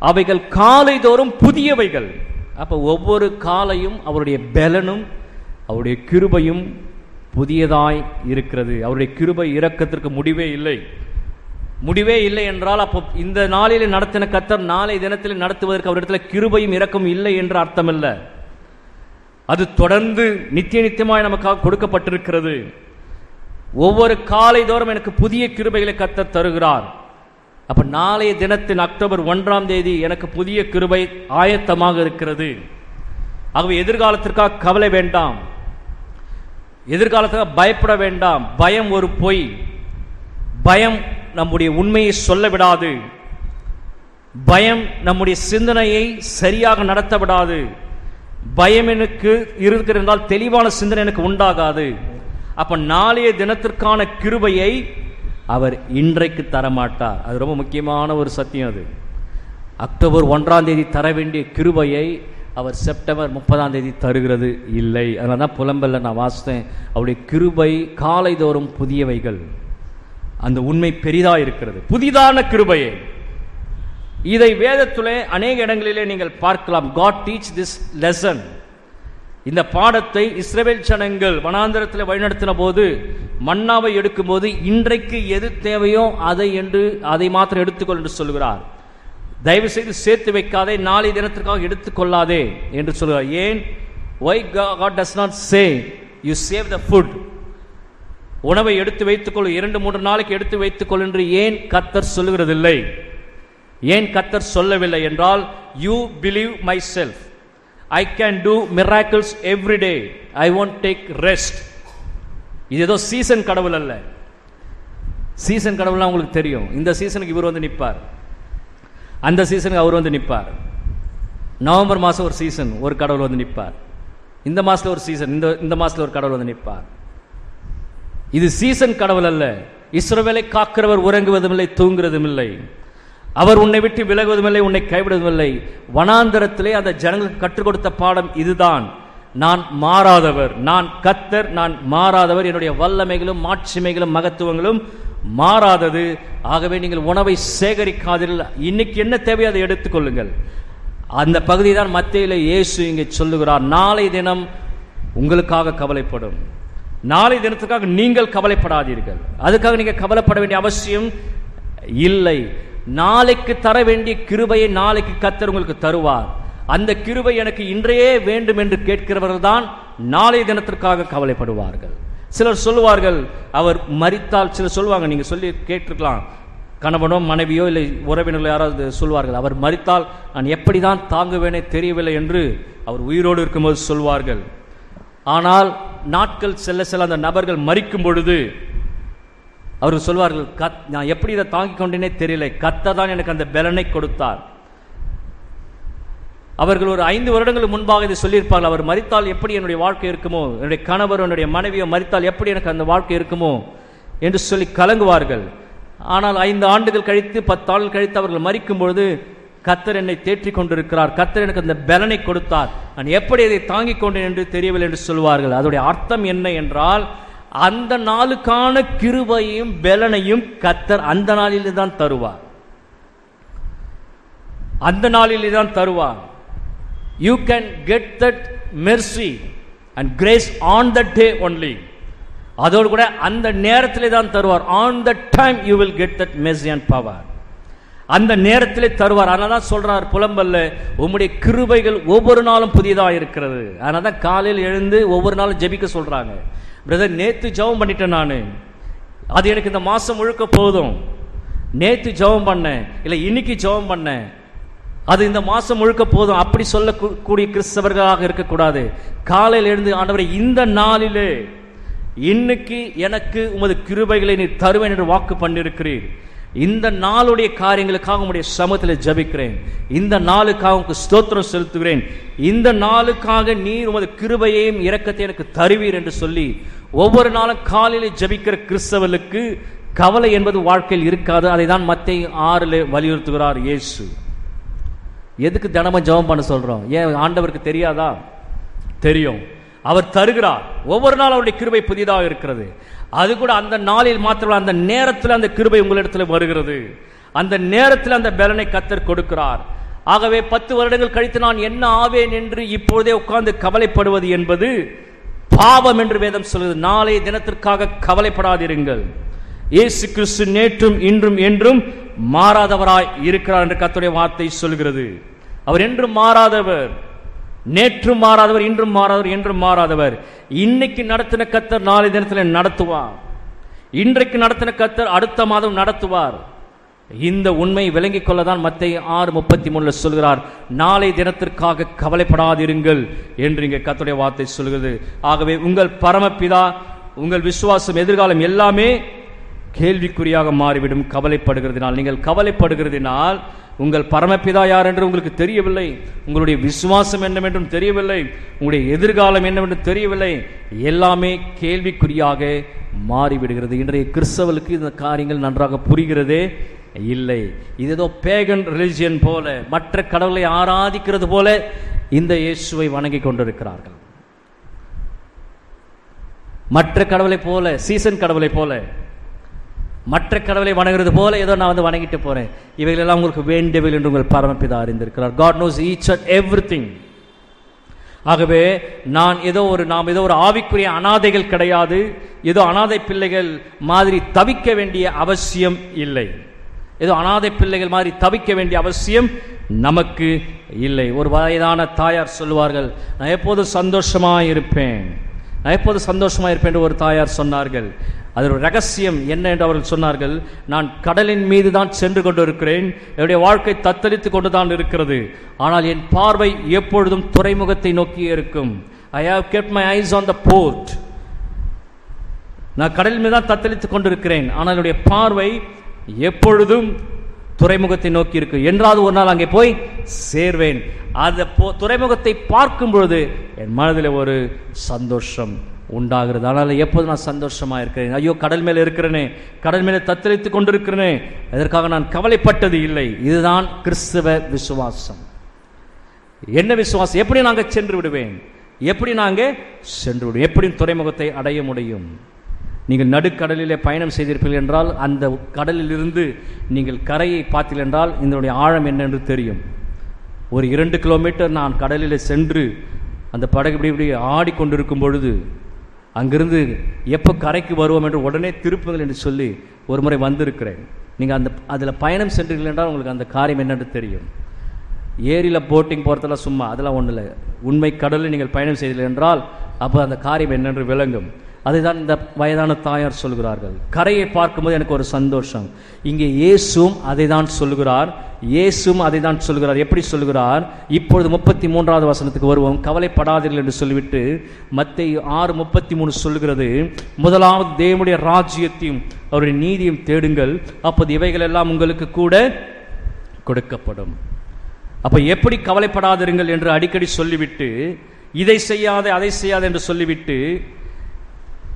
அவைகள் காலைதோறும் புதியவைகள். அப்போ ஒவ்வொரு காலையும் அவருடைய பலனும் அவருடைய கிருபையும் புதியதாய் இருக்கிறது. அவருடைய கிருபை இரக்கத்திற்கு முடிவே இல்லை. முடிவே இல்லை என்றால் அப்போ இந்த நாளில் நடத்தின கர்த்தர் நாளை தினத்தில் நடத்துவதற்கு அவரிடத்தில் கிருபையும் இரக்கமும் இல்லை என்று அர்த்தம் இல்லை. அது தொடர்ந்து நித்திய நித்தியமாய் நமக்காக கொடுக்கப்பட்டிருக்கிறது. ஒவ்வொரு காலை தோறும் எனக்கு புதிய கிருபைகளை கர்த்தர் தருகிறார். அப்ப நாளைய தினத்தின் அக்டோபர் 1ஆம் தேதி எனக்கு புதிய கிருபை ஆயத்தமாக இருக்கிறது. ஆகவே எதிர்காலத்திற்காக கவலை வேண்டாம், எதிர்காலத்துக்காக பயப்பட வேண்டாம். பயம் ஒரு பொய். பயம் நம்முடைய உண்மையை சொல்ல விடாது. பயம் நம்முடைய சிந்தனையை சரியாக நடத்த விடாது. பயம் எனக்கு இருக்கிறதால் தெளிவான சிந்தனை எனக்கு உண்டாகாது. அப்ப நாளைய தினத்திற்கான கிருபையை அவர் இன்றைக்கு தரமாட்டார். அது ரொம்ப முக்கியமான ஒரு சத்தியம். அது அக்டோபர் 1ஆம் தேதி தர வேண்டிய கிருபையை அவர் செப்டம்பர் 30ஆம் தேதி தருகிறது இல்லை. அதனால தான் புலம்பல்ல நான் வாசித்தேன், அவருடைய கிருபை காலைதோறும் புதியவைகள். அந்த உண்மை பெரிதாக இருக்கிறது, புதிதான கிருபையை. இதை வேதத்திலே அநேக இடங்களிலே நீங்கள் பார்க்கலாம். God teach this lesson. இந்த பாடத்தை இஸ்ரவேல் ஜனங்கள் வனாந்தரத்தில் வழிநடத்தின போது, மன்னாவை எடுக்கும் போது, இன்றைக்கு எது தேவையோ அதை மாத்திரம் எடுத்துக்கொள் என்று சொல்கிறார். தயவு செய்து சேர்த்து வைக்காதே, நாளை தினத்திற்காக எடுத்துக்கொள்ளாதே என்று சொல்கிறார். ஏன்? Why God does not say you save the food, உணவை எடுத்து வைத்துக்கொள், 2-3 நாளைக்கு எடுத்து வைத்துக்கொள் என்று ஏன் கர்த்தர் சொல்லுகிறதில்லை? ஏன் கர்த்தர் சொல்லவில்லை என்றால், you believe myself, I can do miracles every day, I won't take rest. இது ஏதோ சீசன் கடவுள் அல்ல. சீசன் கடவுள்னா உங்களுக்கு தெரியும். இந்த சீசனுக்கு இவர் வந்து நிற்பார், அந்த சீசனுக்கு அவர் வந்து நிற்பார். நவம்பர் மாதம் ஒரு சீசன் ஒரு கடவுள் வந்து நிற்பார், இந்த மாதத்தில் ஒரு சீசன், இந்த மாதத்தில் ஒரு கடவுள் வந்து நிற்பார். இது சீசன் கடவுள் அல்ல. இஸ்ரவேலை காக்கிறவர் உறங்குவதும் இல்லை, தூங்குவதும் இல்லை. அவர் உன்னை விட்டு விலகுவதும் இல்லை, உன்னை கைவிடுவதும் இல்லை. வனாந்தரத்திலே அந்த ஜனங்களுக்கு கற்றுக் கொடுத்த பாடம் இதுதான். நான் மாறாதவர், நான் கர்த்தர், நான் மாறாதவர். என்னுடைய வல்லமைகளும் மாட்சிமைகளும் மகத்துவங்களும் மாறாதது. ஆகவே நீங்கள் உணவை சேகரிக்காதீர்கள். இன்னைக்கு என்ன தேவையோ அதை எடுத்துக்கொள்ளுங்கள். அந்த பகுதி தான் மத்தேயுல இயேசு இங்கே சொல்லுகிறார். நாளை தினம் உங்களுக்காக கவலைப்படும். நாளை தினத்துக்காக நீங்கள் கவலைப்படாதீர்கள். அதுக்காக நீங்கள் கவலைப்பட வேண்டிய அவசியம் இல்லை. நாளைக்கு தர வேண்டிய கிருபையை நாளைக்கு கர்த்தர் உங்களுக்கு தருவார். அந்த கிருபை எனக்கு இன்றையே வேண்டும் என்று கேட்கிறவர்கள் தான் நாளை தினத்திற்காக கவலைப்படுவார்கள். சிலர் சொல்லுவார்கள் அவர் மரித்தால், சிலர் சொல்லுவாங்க, நீங்க சொல்லி கேட்டிருக்கலாம், கணவனோ மனைவியோ இல்லை உறவினர்களோ யாராவது சொல்வார்கள், அவர் மரித்தால் நான் எப்படி தான் தாங்குவேனே தெரியவில்லை என்று அவர் உயிரோடு இருக்கும்போது சொல்வார்கள். ஆனால் நாட்கள் செல்ல செல்ல அந்த நபர்கள் மரிக்கும் பொழுது அவர்கள் சொல்வார்கள், நான் எப்படி இதை தாங்கிக் கொண்டேனே தெரியல, கர்த்தர் தான் எனக்கு அந்த பலனை கொடுத்தார். அவர்கள் ஒரு 5 வருடங்களுக்கு முன்பாக இதை சொல்லியிருப்பார்கள், அவர் மரித்தால் எப்படி என்னுடைய வாழ்க்கை இருக்குமோ, என்னுடைய கணவர் என்னுடைய மனைவியோ மரித்தால் எப்படி எனக்கு அந்த வாழ்க்கை இருக்குமோ என்று சொல்லி கலங்குவார்கள். ஆனால் 5 ஆண்டுகள் கழித்து 10 ஆண்டுகள் கழித்து அவர்கள் மரிக்கும் பொழுது, கர்த்தர் என்னை தேற்றிக் கொண்டிருக்கிறார், கர்த்தர் எனக்கு அந்த பலனை கொடுத்தார், நான் எப்படி அதை தாங்கிக் கொண்டேன் என்று தெரியவில்லை என்று சொல்வார்கள். அதோடைய அர்த்தம் என்ன என்றால், அந்த நாளுக்கான கிருபையும் பலனையும் கர்த்தர் அந்த நாளிலே தான் தருவார். அந்த நாளிலே தான் தருவார். You can get that mercy and grace on that day only. அதோடு கூட அந்த நேரத்திலே தான் தருவார். On that time you will get that mercy and power. அந்த நேரத்திலே தருவார். அதனால தான் சொல்றார் புலம்பல்ல, உம்முடைய கிருபைகள் ஒவ்வொரு நாளும் புதியதாக இருக்கிறது. அதனால தான் காலையில் எழுந்து ஒவ்வொரு நாளும் ஜெபிக்க சொல்றாங்க. பிரதர், நேத்து ஜெபம் பண்ணிட்டேன், நான் அது எனக்கு இந்த மாசம் முழுக்க போதும். நேத்து ஜெபம் பண்ணேன், இல்லை இன்னைக்கு ஜெபம் பண்ணேன், அது இந்த மாசம் முழுக்க போதும். அப்படி சொல்லக்கூடிய கிறிஸ்தவர்களாக இருக்கக்கூடாது. காலையில் எழுந்து, ஆண்டவரே இந்த நாளிலே இன்னைக்கு எனக்கு உமது கிருபைகளை நீ தருவேன் என்று வாக்கு பண்ணியிருக்கிறீர். இந்த நாளுடைய காரியங்களுக்காக உம்முடைய சமூகத்தில் ஜெபிக்கிறேன். இந்த நாளுக்காக உங்களுக்கு ஸ்தோத்திரம் செலுத்துகிறேன். இந்த நாளுக்காக நீர் உமது கிருபையையும் இரக்கத்தை எனக்கு தருவீர் என்று சொல்லி ஒவ்வொரு நாளும் காலையில் ஜெபிக்கிற கிறிஸ்தவர்களுக்கு கவலை என்பது வாழ்க்கையில் இருக்காது. அதை தான் மத்தேயு 6 வலியுறுத்துகிறார் இயேசு. எதுக்கு தினமும் ஜெபம் பண்ண சொல்றோம்? ஏன் ஆண்டவருக்கு தெரியாதா? தெரியும். அவர் தருகிறார். ஒவ்வொரு நாள் அவருடைய கிருபை புதிதாக இருக்கிறது. அது கூட அந்த நாளில் மாத்திரம், அந்த நேரத்தில் அந்த கிருபை உங்களிடத்தில் வருகிறது. அந்த நேரத்தில் அந்த பலனை கர்த்தர் கொடுக்கிறார். ஆகவே 10 வருடங்கள் கழித்து நான் என்ன ஆவேன் என்று இப்பொழுதே உட்கார்ந்து கவலைப்படுவது என்பது பாவம் என்று வேதம் சொல்கிறது. நாளைய தினத்திற்காக கவலைப்படாதிருங்கள். இயேசு கிறிஸ்து நேற்றும் இன்றும் என்றும் மாறாதவராய் இருக்கிறார் என்று கர்த்தருடைய வார்த்தை சொல்கிறது. அவர் என்றும் மாறாதவர், நேற்றும் மாறாதவர், இன்றும் மாறாதவர், என்றும் மாறாதவர். இன்னைக்கு நடத்தின கர்த்தர் நாளை தினத்தில் நடத்துவார். இன்றைக்கு நடத்தின கர்த்தர் அடுத்த மாதம் நடத்துவார். இந்த உண்மை விளங்கிக் கொள்ளதான் மத்தேயு 6:33 சொல்கிறார், நாளை தினத்திற்காக கவலைப்படாதிருங்கள் என்று இங்கே கர்த்தருடைய வார்த்தை சொல்கிறது. ஆகவே உங்கள் பரமபிதா, உங்கள் விசுவாசம், எதிர்காலம் எல்லாமே கேள்விக்குறியாக மாறிவிடும் கவலைப்படுகிறதினால். நீங்கள் கவலைப்படுகிறதினால் உங்கள் பரமபிதா யார் என்று உங்களுக்கு தெரியவில்லை, உங்களுடைய விசுவாசம் என்னவென்றும் தெரியவில்லை, உங்களுடைய எதிர்காலம் என்னவென்றும் தெரியவில்லை, எல்லாமே கேள்விக்குறியாக மாறிவிடுகிறது. இன்றைய கிறிஸ்தவர்களுக்கு இந்த காரியங்கள் நன்றாக புரிகிறதே இல்லை. இது ஏதோ பேகன் ரிலிஜியன் போல, மற்ற கடவுளை ஆராதிக்கிறது போல இந்த இயேசுவை வணங்கி கொண்டிருக்கிறார்கள். மற்ற கடவுளை போல, சீசன் கடவுளை போல, மற்ற கடவுளை வணங்குறது போல ஏதோ நான் வந்து வணங்கிட்டு போறேன். இவைகளெல்லாம் உங்களுக்கு வேண்டியவை என்று உங்கள் பரமபிதா அறிந்திருக்கிறார். God knows each and everything. ஆகவே நாம் ஏதோ ஒரு ஆவிக்குரிய அனாதைகள் கிடையாது. ஏதோ அனாதை பிள்ளைகள் மாதிரி தவிக்க வேண்டிய அவசியம் இல்லை. ஏதோ அனாதை பிள்ளைகள் மாதிரி தவிக்க வேண்டிய அவசியம் நமக்கு இல்லை. ஒரு வயதான தாயார் சொல்லுவார்கள், நான் எப்போதும் சந்தோஷமாக இருப்பேன், நான் எப்போது சந்தோஷமாக இருப்பேன் என்று ஒரு தாயார் சொன்னார்கள். அது ஒரு ரகசியம் என்ன என்று அவர்கள் சொன்னார்கள், நான் கடலின் மீது தான் சென்று கொண்டு இருக்கிறேன், என்னுடைய வாழ்க்கை தத்தளித்து கொண்டு தான் இருக்கிறது, ஆனால் என் பார்வை எப்பொழுதும் துறைமுகத்தை நோக்கியே இருக்கும். I have kept my eyes on the port. நான் கடலின் மீது தான் தத்தளித்து கொண்டிருக்கிறேன், ஆனால் என்னுடைய பார்வை எப்பொழுதும் துறைமுகத்தை நோக்கி இருக்கு. என்றாவது ஒரு நாள் அங்கே போய் சேர்வேன். அந்த துறைமுகத்தை பார்க்கும் பொழுது என் மனதில் ஒரு சந்தோஷம் உண்டாகிறது. அதனால எப்போது நான் சந்தோஷமா இருக்கிறேன். ஐயோ, கடல் மேலே இருக்கிறேனே, கடல் மேலே தத்தளித்து கொண்டிருக்கிறேனே, அதற்காக நான் கவலைப்பட்டது இல்லை. இதுதான் கிறிஸ்தவ விசுவாசம். என்ன விசுவாசம்? எப்படி நாங்கள் சென்று விடுவேன், எப்படி நாங்கள் சென்று விடுவேன், எப்படி துறைமுகத்தை அடைய முடியும்? நீங்கள் நடுக்கடலிலே பயணம் செய்திருப்பீர்கள் என்றால், அந்த கடலில் இருந்து நீங்கள் கரையை பார்த்தீர்கள் என்றால் இதனுடைய ஆழம் என்னென்று தெரியும். ஒரு 2 கிலோமீட்டர் நான் கடலில் சென்று அந்த படகு இப்படி இப்படி ஆடிக்கொண்டிருக்கும் பொழுது அங்கிருந்து எப்போ கரைக்கு வருவோம் என்று உடனே திருப்புங்கள் என்று சொல்லி ஒரு முறை வந்திருக்கிறேன். நீங்கள் அதில் பயணம் சென்றீர்கள் என்றால் உங்களுக்கு அந்த காரியம் என்னென்று தெரியும். ஏரியில் போட்டிங் போகிறதெல்லாம் சும்மா, அதெல்லாம் ஒன்றும் இல்லை. உண்மை கடலில் நீங்கள் பயணம் செய்தீர்கள் என்றால் அப்போ அந்த காரியம் என்னென்று விளங்கும். அதுதான் இந்த வயதான தாயார் சொல்கிறார்கள். கரையை பார்க்கும்போது எனக்கு ஒரு சந்தோஷம். இங்கே இயேசுவும் அதை தான் சொல்கிறார். இயேசுவும் அதை தான் சொல்கிறார். எப்படி சொல்கிறார்? இப்பொழுது 33வது வசனத்துக்கு வருவோம். கவலைப்படாதீர்கள் என்று சொல்லிவிட்டு மத்தேயு 6:33 சொல்கிறது, முதலாவது தேவனுடைய ராஜ்யத்தையும் அவருடைய நீதியும் தேடுங்கள், அப்போது இவைகள் எல்லாம் உங்களுக்கு கூட கொடுக்கப்படும். அப்ப எப்படி கவலைப்படாதிருங்கள் என்று அடிக்கடி சொல்லிவிட்டு, இதை செய்யாதே அதை செய்யாதே என்று சொல்லிவிட்டு,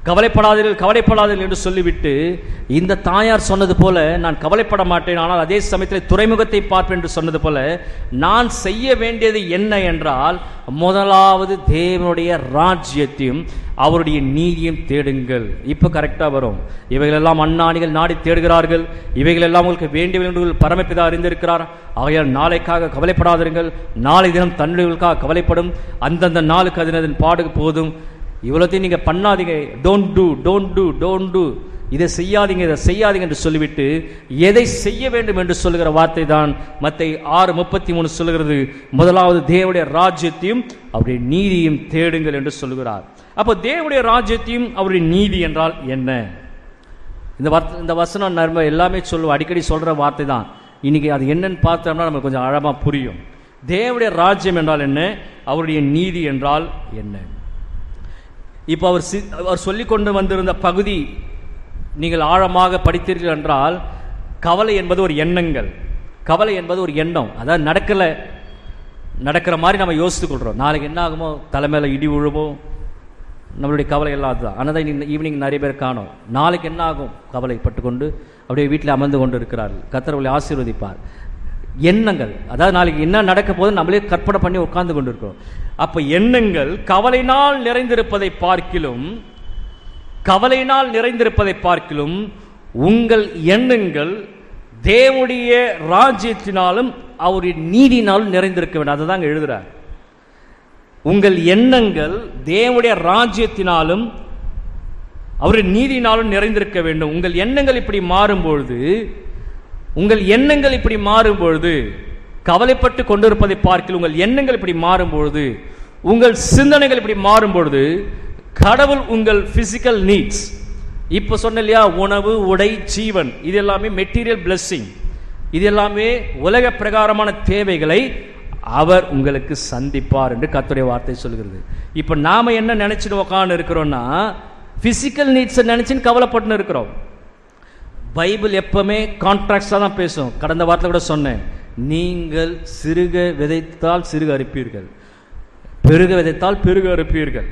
கவலைப்படாதீர்கள் என்று சொல்லிவிட்டு, இந்த தாயார் சொன்னது போல நான் கவலைப்பட மாட்டேன், ஆனால் அதே சமயத்தில் துறைமுகத்தை பார்ப்பேன் என்று சொன்னது போல நான் செய்ய வேண்டியது என்ன என்றால், முதலாவது தேவனுடைய ராஜ்யத்தையும் அவருடைய நீதியும் தேடுங்கள். இப்போ கரெக்டாக வரும். இவைகளெல்லாம் அண்ணாணிகள் நாடி தேடுகிறார்கள், இவைகளெல்லாம் உங்களுக்கு வேண்டியவை என்று பரமபிதா அறிந்திருக்கிறார். ஆகையால் நாளைக்காக கவலைப்படாதிருங்கள், நாளை தினம் தன்னுடையவர்களுக்காக கவலைப்படும், அந்தந்த நாளுக்கு அதன் பாடு போதும். இவ்வளோத்தையும் நீங்கள் பண்ணாதீங்க, டோன்ட் டூ, இதை செய்யாதீங்க, இதை செய்யாதீங்க என்று சொல்லிவிட்டு எதை செய்ய வேண்டும் என்று சொல்லுகிற வார்த்தை தான் மத்தேயு 6:33 சொல்லுகிறது. முதலாவது தேவனுடைய ராஜ்யத்தையும் அவருடைய நீதியும் தேடுங்கள் என்று சொல்லுகிறார். அப்போ தேவனுடைய ராஜ்யத்தையும் அவருடைய நீதி என்றால் என்ன? இந்த வசனம் நம்ம எல்லாமே சொல்லுவோம், அடிக்கடி சொல்கிற வார்த்தை தான். இன்னைக்கு அது என்னன்னு பார்த்தோம்னா நமக்கு கொஞ்சம் ஆழமாக புரியும். தேவனுடைய ராஜ்யம் என்றால் என்ன, அவருடைய நீதி என்றால் என்ன? இப்போ அவர் சொல்லிக் கொண்டு வந்திருந்த பகுதி நீங்கள் ஆழமாக படித்தீர்கள் என்றால், கவலை என்பது ஒரு எண்ணங்கள், கவலை என்பது ஒரு எண்ணம். அதாவது நடக்கிற மாதிரி நம்ம யோசித்து கொள்கிறோம். நாளைக்கு என்ன ஆகுமோ, தலைமையில இடி விழுமோ, நம்மளுடைய கவலை எல்லாம் அதுதான். ஆனால் தான் ஈவினிங் நிறைய பேர் காணும், நாளைக்கு என்ன ஆகும் கவலைப்பட்டு கொண்டு அப்படியே வீட்டில் அமர்ந்து கொண்டு இருக்கிறார்கள். கர்த்தர் அவர்களை ஆசீர்வதிப்பார். எண்ணங்கள், அதாவது நாளைக்கு என்ன நடக்க போது நம்மளே கற்பனை பண்ணி உட்கார்ந்து கொண்டு இருக்கிறோம். அப்ப எண்ணங்கள் கவலையினால் நிறைந்திருப்பதை பார்க்கிலும் உங்கள் எண்ணங்கள் தேவனுடைய ராஜ்யத்தினாலும் அவருடைய நீதியினாலும் நிறைந்திருக்க வேண்டும். அதை தாங்க எழுதுறார். உங்கள் எண்ணங்கள் தேவனுடைய ராஜ்யத்தினாலும் அவருடைய நீதியினாலும் நிறைந்திருக்க வேண்டும். உங்கள் எண்ணங்கள் இப்படி மாறும்பொழுது கவலைப்பட்டு கொண்டிருப்பதை பார்க்கல, உங்கள் எண்ணங்கள் இப்படி மாறும்பொழுது, உங்கள் சிந்தனைகள் இப்படி மாறும்பொழுது, கடவுள் உங்கள் பிசிக்கல் நீட்ஸ், இப்போ சொன்ன இல்லையா, உணவு, உடை, ஜீவன், இது எல்லாமே மெட்டீரியல் பிளெஸிங், இது எல்லாமே உலக பிரகாரமான தேவைகளை அவர் உங்களுக்கு சந்திப்பார் என்று கர்த்தருடைய வார்த்தை சொல்கிறது. இப்போ நாம என்ன நினைச்சிட்டு உட்கார்ந்து இருக்கிறோம்னா, பிசிக்கல் நீட்ஸை நினைச்சுன்னு கவலைப்பட்டு இருக்கிறோம். பைபிள் எப்பவுமே கான்ட்ராக்ட்ஸாக தான் பேசும். கடந்த வாரத்தில் கூட சொன்னேன், நீங்கள் சிறுக விதைத்தால் சிறுக அறுப்பீர்கள், பெருக விதைத்தால் பெருக அறுப்பீர்கள்.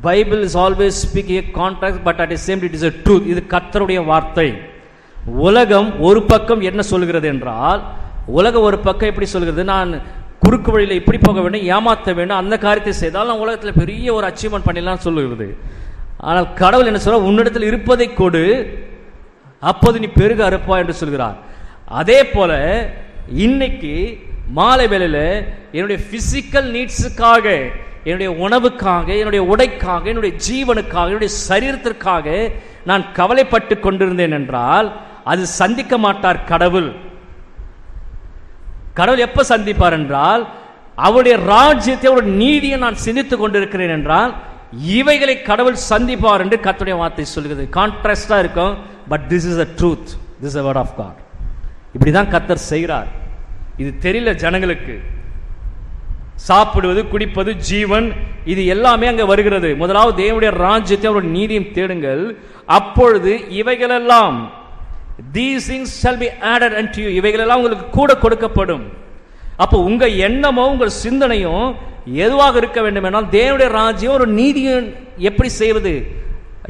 Bible is always speaking a contract, but at the same time it is a truth. இது கர்த்தருடைய வார்த்தை. உலகம் ஒரு பக்கம் என்ன சொல்கிறது என்றால், உலகம் ஒரு பக்கம் எப்படி சொல்கிறது, நான் குறுக்கு வழியில் இப்படி போக வேண்டும், ஏமாற்ற வேண்டும், அந்த காரியத்தை செய்தால் நான் உலகத்தில் பெரிய ஒரு அச்சீவ்மெண்ட் பண்ணிடலாம் சொல்லுகிறது. ஆனால் கடவுள் என்ன சொல்ற, உன்னிடத்தில் இருப்பதை கொடு, அப்போது நீ பெருக அறுப்பா என்று சொல்கிறார். அதே போல இன்னைக்கு மாலை வேளையில என்னுடைய பிசிக்கல் நீட்ஸுக்காக, என்னுடைய உணவுக்காக, என்னுடைய உடைக்காக, என்னுடைய ஜீவனுக்காக, என்னுடைய சரீரத்திற்காக நான் கவலைப்பட்டு கொண்டிருந்தேன் என்றால் அது சந்திக்க மாட்டார் கடவுள். கடவுள் எப்ப சந்திப்பார் என்றால், அவருடைய ராஜ்யத்தை, அவருடைய நீதியை நான் சிந்தித்துக் கொண்டிருக்கிறேன் என்றால் இவைகளை கடவுள் சந்திப்பார் என்று கர்த்தருடைய வார்த்தை சொல்கிறது. கான்ட்ராஸ்டா இருக்கும், but this is a truth, this is a word of God. இப்படிதான் கர்த்தர் செய்கிறார். இது தெரியல ஜனங்களுக்கு. சாப்பிடுவது, குடிப்பது, ஜீவன், இது எல்லாமே அங்க வருகிறது. முதலாவது தேவனுடைய ராஜ்யத்தை, அவருடைய நீதியும் தேடுங்கள், அப்பொழுது இவைகளெல்லாம், these things shall be added unto you, இவைகளெல்லாம் உங்களுக்கு கூட கொடுக்கப்படும். அப்போ உங்க எண்ணமோ உங்கள் சிந்தனையும் எதுவாக இருக்க வேண்டும் என்றால், தேவனுடைய ராஜ்யம் ஒரு நீதியை எப்படி செய்வது,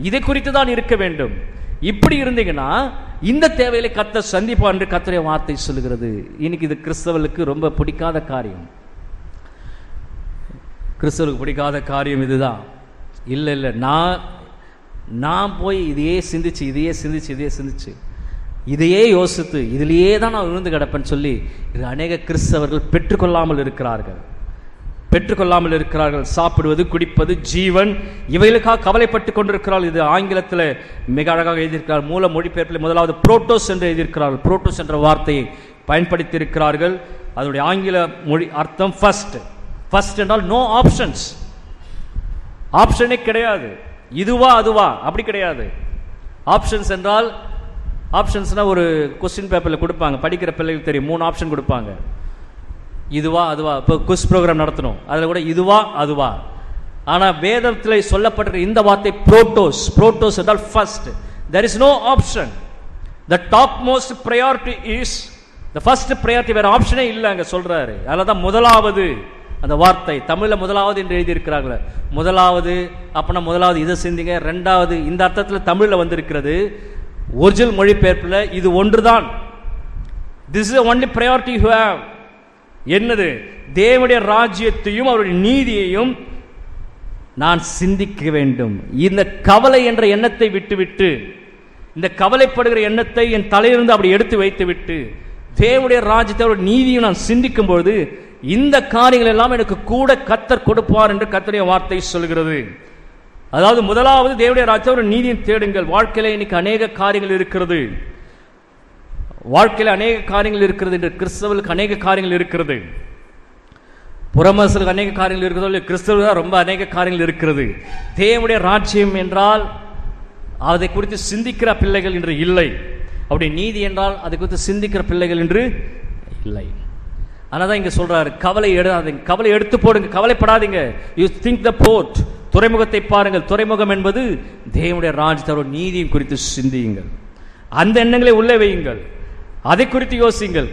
இதை குறித்து தான் இருக்க வேண்டும். இப்படி இருந்தீங்கன்னா இந்த தேவையை கர்த்தர் சந்திப்பார் என்று கர்த்தருடைய வார்த்தை சொல்லுகிறது. இன்னைக்கு இது கிறிஸ்தவர்களுக்கு ரொம்ப பிடிக்காத காரியம். கிறிஸ்தவருக்கு பிடிக்காத காரியம் இதுதான். இல்லை இல்லை, நான் போய் இதையே சிந்திச்சு இதையே யோசித்து இதிலேயே தான் நான் விழுந்து கிடப்பேன்னு சொல்லி இது அநேக கிறிஸ்தவர்கள் பெற்றுக்கொள்ளாமல் இருக்கிறார்கள். சாப்பிடுவது, குடிப்பது, ஜீவன், இவைகளுக்காக கவலைப்பட்டு கொண்டிருக்கிறார்கள். இது ஆங்கிலத்தில் மிக அழகாக எழுதியிருக்கிறார். மூல மொழிபெயர்ப்பில் முதலாவது புரோட்டோஸ் என்று எழுதியிருக்கிறார்கள். புரோட்டோஸ் என்ற வார்த்தையை பயன்படுத்தி இருக்கிறார்கள். அதனுடைய ஆங்கில மொழி அர்த்தம் ஃபர்ஸ்ட். ஃபர்ஸ்ட் என்றால் நோ ஆப்ஷன்ஸ், ஆப்ஷனே கிடையாது. இதுவா அதுவா அப்படி கிடையாது. ஆப்ஷன்ஸ் என்றால், ஆப்ஷன்ஸ்னா ஒரு கொஸ்டின் பேப்பரில் கொடுப்பாங்க, படிக்கிற பிள்ளைகளுக்கு தெரியும், 3 ஆப்ஷன் கொடுப்பாங்க. இதுவா அதுவா. இப்போ குவிஸ் ப்ரோக்ராம் நடத்தணும், அதில் கூட இதுவா அதுவா. ஆனால் வேதத்தில் சொல்லப்பட்டிருக்க இந்த வார்த்தை புரோட்டோஸ். புரோட்டோஸ் என்றால் first. there is no option. the topmost priority is the first priority. வேற ஆப்ஷனே இல்லை அங்க சொல்றாரு. அதனால தான் முதலாவது அந்த வார்த்தை தமிழில் முதலாவது என்று எழுதியிருக்கிறார்கள். முதலாவது அப்படின்னா முதலாவது இதை சிந்திங்க. ரெண்டாவது இந்த அர்த்தத்தில் தமிழில் வந்திருக்கிறது. ஒரிஜினல் மொழிபெயர்ப்பில் இது ஒன்றுதான். this is the only priority you have. என்னது? தேவனுடைய ராஜ்யத்தையும் அவருடைய நீதியையும் நான் சிந்திக்க வேண்டும். இந்த கவலை என்ற எண்ணத்தை விட்டுவிட்டு, இந்த கவலைப்படுகிற எண்ணத்தை என் தலையிலிருந்து அப்படி எடுத்து வைத்துவிட்டு, தேவனுடைய ராஜ்யத்தை அவருடைய நீதியும் நான் சிந்திக்கும் பொழுது இந்த காரியங்கள் எல்லாம் எனக்கு கூட கர்த்தர் கொடுப்பார் என்று கர்த்தருடைய வார்த்தை சொல்கிறது. அதாவது முதலாவது தேவனுடைய ராஜ்யத்தை அவருடைய நீதியை தேடுங்கள். வாழ்க்கையில இன்னைக்கு அநேக காரியங்கள் இருக்கிறது. வாழ்க்கையில் அநேக காரியங்கள் இருக்கிறது. என்று கிறிஸ்தவர்களுக்கு அநேக காரியங்கள் இருக்கிறது. புறமசலுக்கு அநேக காரியங்கள் இருக்கிறது. கிறிஸ்தவர்கள் ரொம்ப அநேக காரியங்கள் இருக்கிறது. தேவனுடைய ராஜ்யம் என்றால் அதை குறித்து சிந்திக்கிற பிள்ளைகள் என்று இல்லை. அப்படி நீதி என்றால் அதை குறித்து சிந்திக்கிற பிள்ளைகள் என்று இல்லை. அதனால இங்க சொல்றாரு, கவலை எடுத்து போடுங்க, கவலைப்படாதீங்க. யூ திங்க் த போர்ட், துறைமுகத்தை பாருங்கள். துறைமுகம் என்பது தேவனுடைய ராஜ்யத்தோட நீதியும் குறித்து சிந்தியுங்கள். அந்த எண்ணங்களை உள்ளே வையுங்கள். அதை குறித்து யோசிங்கள்.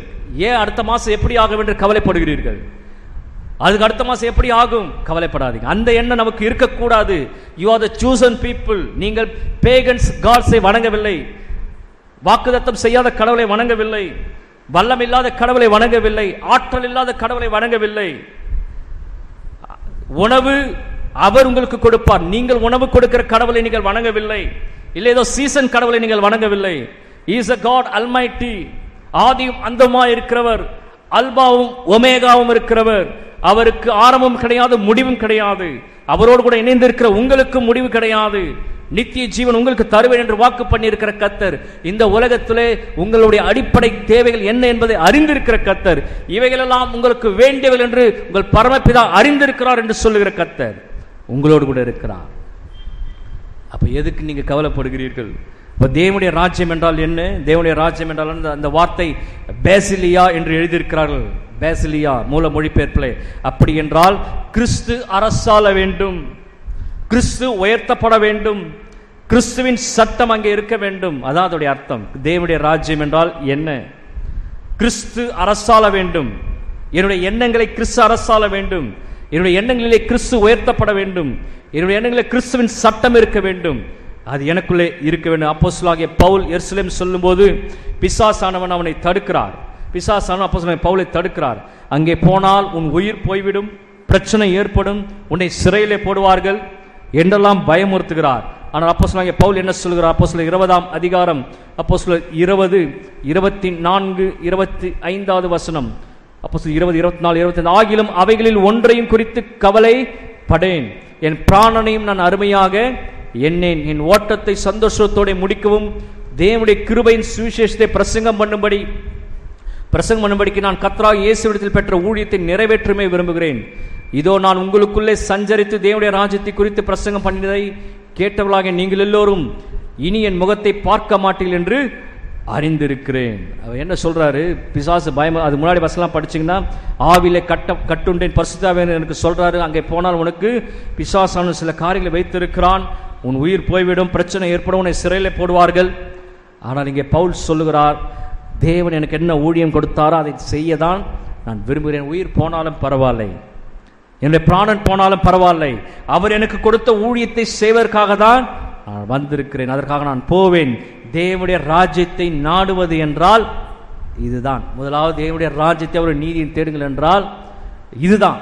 ஏன் அடுத்த மாசம் எப்படி ஆகும் என்று கவலைப்படுகிறீர்கள்? அதுக்கு அடுத்த மாசம் எப்படி ஆகும் கவலைப்படாதீங்க. அந்த எண்ணம் நமக்கு இருக்கக்கூடாது. You are the chosen people. நீங்கள் பேகன்ஸ் காட்ஸை வணங்கவில்லை, வாக்குத்தத்தம் செய்யாத கடவுளை வணங்கவில்லை, வல்லம் இல்லாத கடவுளை வணங்கவில்லை, ஆற்றல் இல்லாத கடவுளை வணங்கவில்லை. உணவு அவர் உங்களுக்கு கொடுப்பார். நீங்கள் உணவு கொடுக்கிற கடவுளை நீங்கள் வணங்கவில்லை. இல்லை ஏதோ சீசன் கடவுளை நீங்கள் வணங்கவில்லை. He is a God Almighty. ஆதியும் அந்தமாய் இருக்கிறவர், அல்பாவும் ஒமேகாவும் இருக்கிறவர். அவருக்கு ஆரம்பம் கிடையாது, முடிவும் கிடையாது. அவரோடு கூட இணைந்திருக்கிற உங்களுக்கு முடிவு கிடையாது. நித்திய ஜீவன் உங்களுக்கு தருவேன் என்று வாக்கு பண்ணியிருக்கிற கர்த்தர், இந்த உலகத்திலே உங்களுடைய அடிப்படை தேவைகள் என்ன என்பதை அறிந்திருக்கிற கர்த்தர், இவைகளெல்லாம் உங்களுக்கு வேண்டியவர்கள் என்று உங்கள் பரமபிதா அறிந்திருக்கிறார் என்று சொல்லுகிற கர்த்தர் உங்களோடு கூட இருக்கிறார். அப்ப எதுக்கு நீங்க கவலைப்படுகிறீர்கள்? இப்ப தேவனுடைய ராஜ்யம் என்றால் என்ன? தேவனுடைய ராஜ்யம் என்றால் அந்த வார்த்தை பேசிலியா என்று எழுதியிருக்கிறார்கள். பேசிலியா மூல மொழிபெயர்ப்பிலே. அப்படி என்றால் கிறிஸ்து அரசாள வேண்டும், கிறிஸ்து உயர்த்தப்பட வேண்டும், கிறிஸ்துவின் சட்டம் அங்கே இருக்க வேண்டும். அதான் அதோடைய அர்த்தம். தேவனுடைய ராஜ்யம் என்றால் என்ன? கிறிஸ்து அரசாள வேண்டும். என்னுடைய எண்ணங்களை கிறிஸ்து அரசாள வேண்டும். என்னுடைய எண்ணங்களிலே கிறிஸ்து உயர்த்தப்பட வேண்டும். என்னுடைய எண்ணங்களிலே கிறிஸ்துவின் சட்டம் இருக்க வேண்டும். அது எனக்குள்ளே இருக்க வேண்டும். அப்போஸ்தலனாகிய பவுல் எருசலேம் சொல்லும்போது பிசாசானவன் அவனை தடுக்கிறார். பிசாசானவன் அப்போஸ்தலனாகிய பவுலை தடுக்கிறார். அங்கே போனால் உன் உயிர் போய்விடும், பிரச்சனை ஏற்படும், உன்னை சிறையிலே போடுவார்கள் என்றெல்லாம் பயமுறுத்துகிறார். ஆனால் அப்போஸ்தலனாகிய பவுல் என்ன சொல்கிறார்? அப்போஸ்தலர் 20ஆம் அதிகாரம், அப்போஸ்தலர் 20, 24, 25வது வசனம். அப்போஸ்தலர் 20, 24, 25. ஆகிலும் அவைகளில் ஒன்றையும் குறித்து கவலைப்படேன், என் பிராணனையும் நான் அருமையாக எண்ணேன், என் ஓட்டத்தை சந்தோஷத்தோடு முடிக்கவும் தேவனுடைய கிருபையின் சுவிசேஷத்தை பிரசங்கம் பண்ணும்படிக்கு நான் கர்த்தராகிய இயேசுவிடத்தில் பெற்ற ஊழியத்தை நிறைவேற்றுமே விரும்புகிறேன். இதோ நான் உங்களுக்குள்ளே சஞ்சரித்து தேவனுடைய ராஜ்யத்தை குறித்து பிரசங்கம் பண்ணினதை கேட்டவர்களாக நீங்கள் எல்லோரும் இனி என் முகத்தை பார்க்க மாட்டீர்கள் என்று அறிந்திருக்கிறேன். அவர் என்ன சொல்றாரு? பிசாசு பயம். அது முன்னாடி வசனம் படிச்சீங்கன்னா, ஆவிலே கட்டுண்டேன் பரிசுத்தாவியானவர் எனக்கு சொல்றாரு, அங்கே போனால் உனக்கு பிசாசான சில காரியங்களை வைத்திருக்கிறான், உன் உயிர் போய்விடும், பிரச்சனை ஏற்படும், உன்னை சிறையில் போடுவார்கள். ஆனால் இங்கே பவுல் சொல்லுகிறார், தேவன் எனக்கு என்ன ஊழியம் கொடுத்தாரோ அதை செய்ய தான் நான் விரும்புகிறேன். உயிர் போனாலும் பரவாயில்லை, என்னுடைய பிராணன் போனாலும் பரவாயில்லை, அவர் எனக்கு கொடுத்த ஊழியத்தை செய்வதற்காக தான் நான் வந்திருக்கிறேன், அதற்காக நான் போவேன். தேவனுடைய ராஜ்யத்தை நாடுவது என்றால் இதுதான். முதலாவது தேவனுடைய ராஜ்யத்தை அவர் நீதியை தேடுங்கள் என்றால் இதுதான்.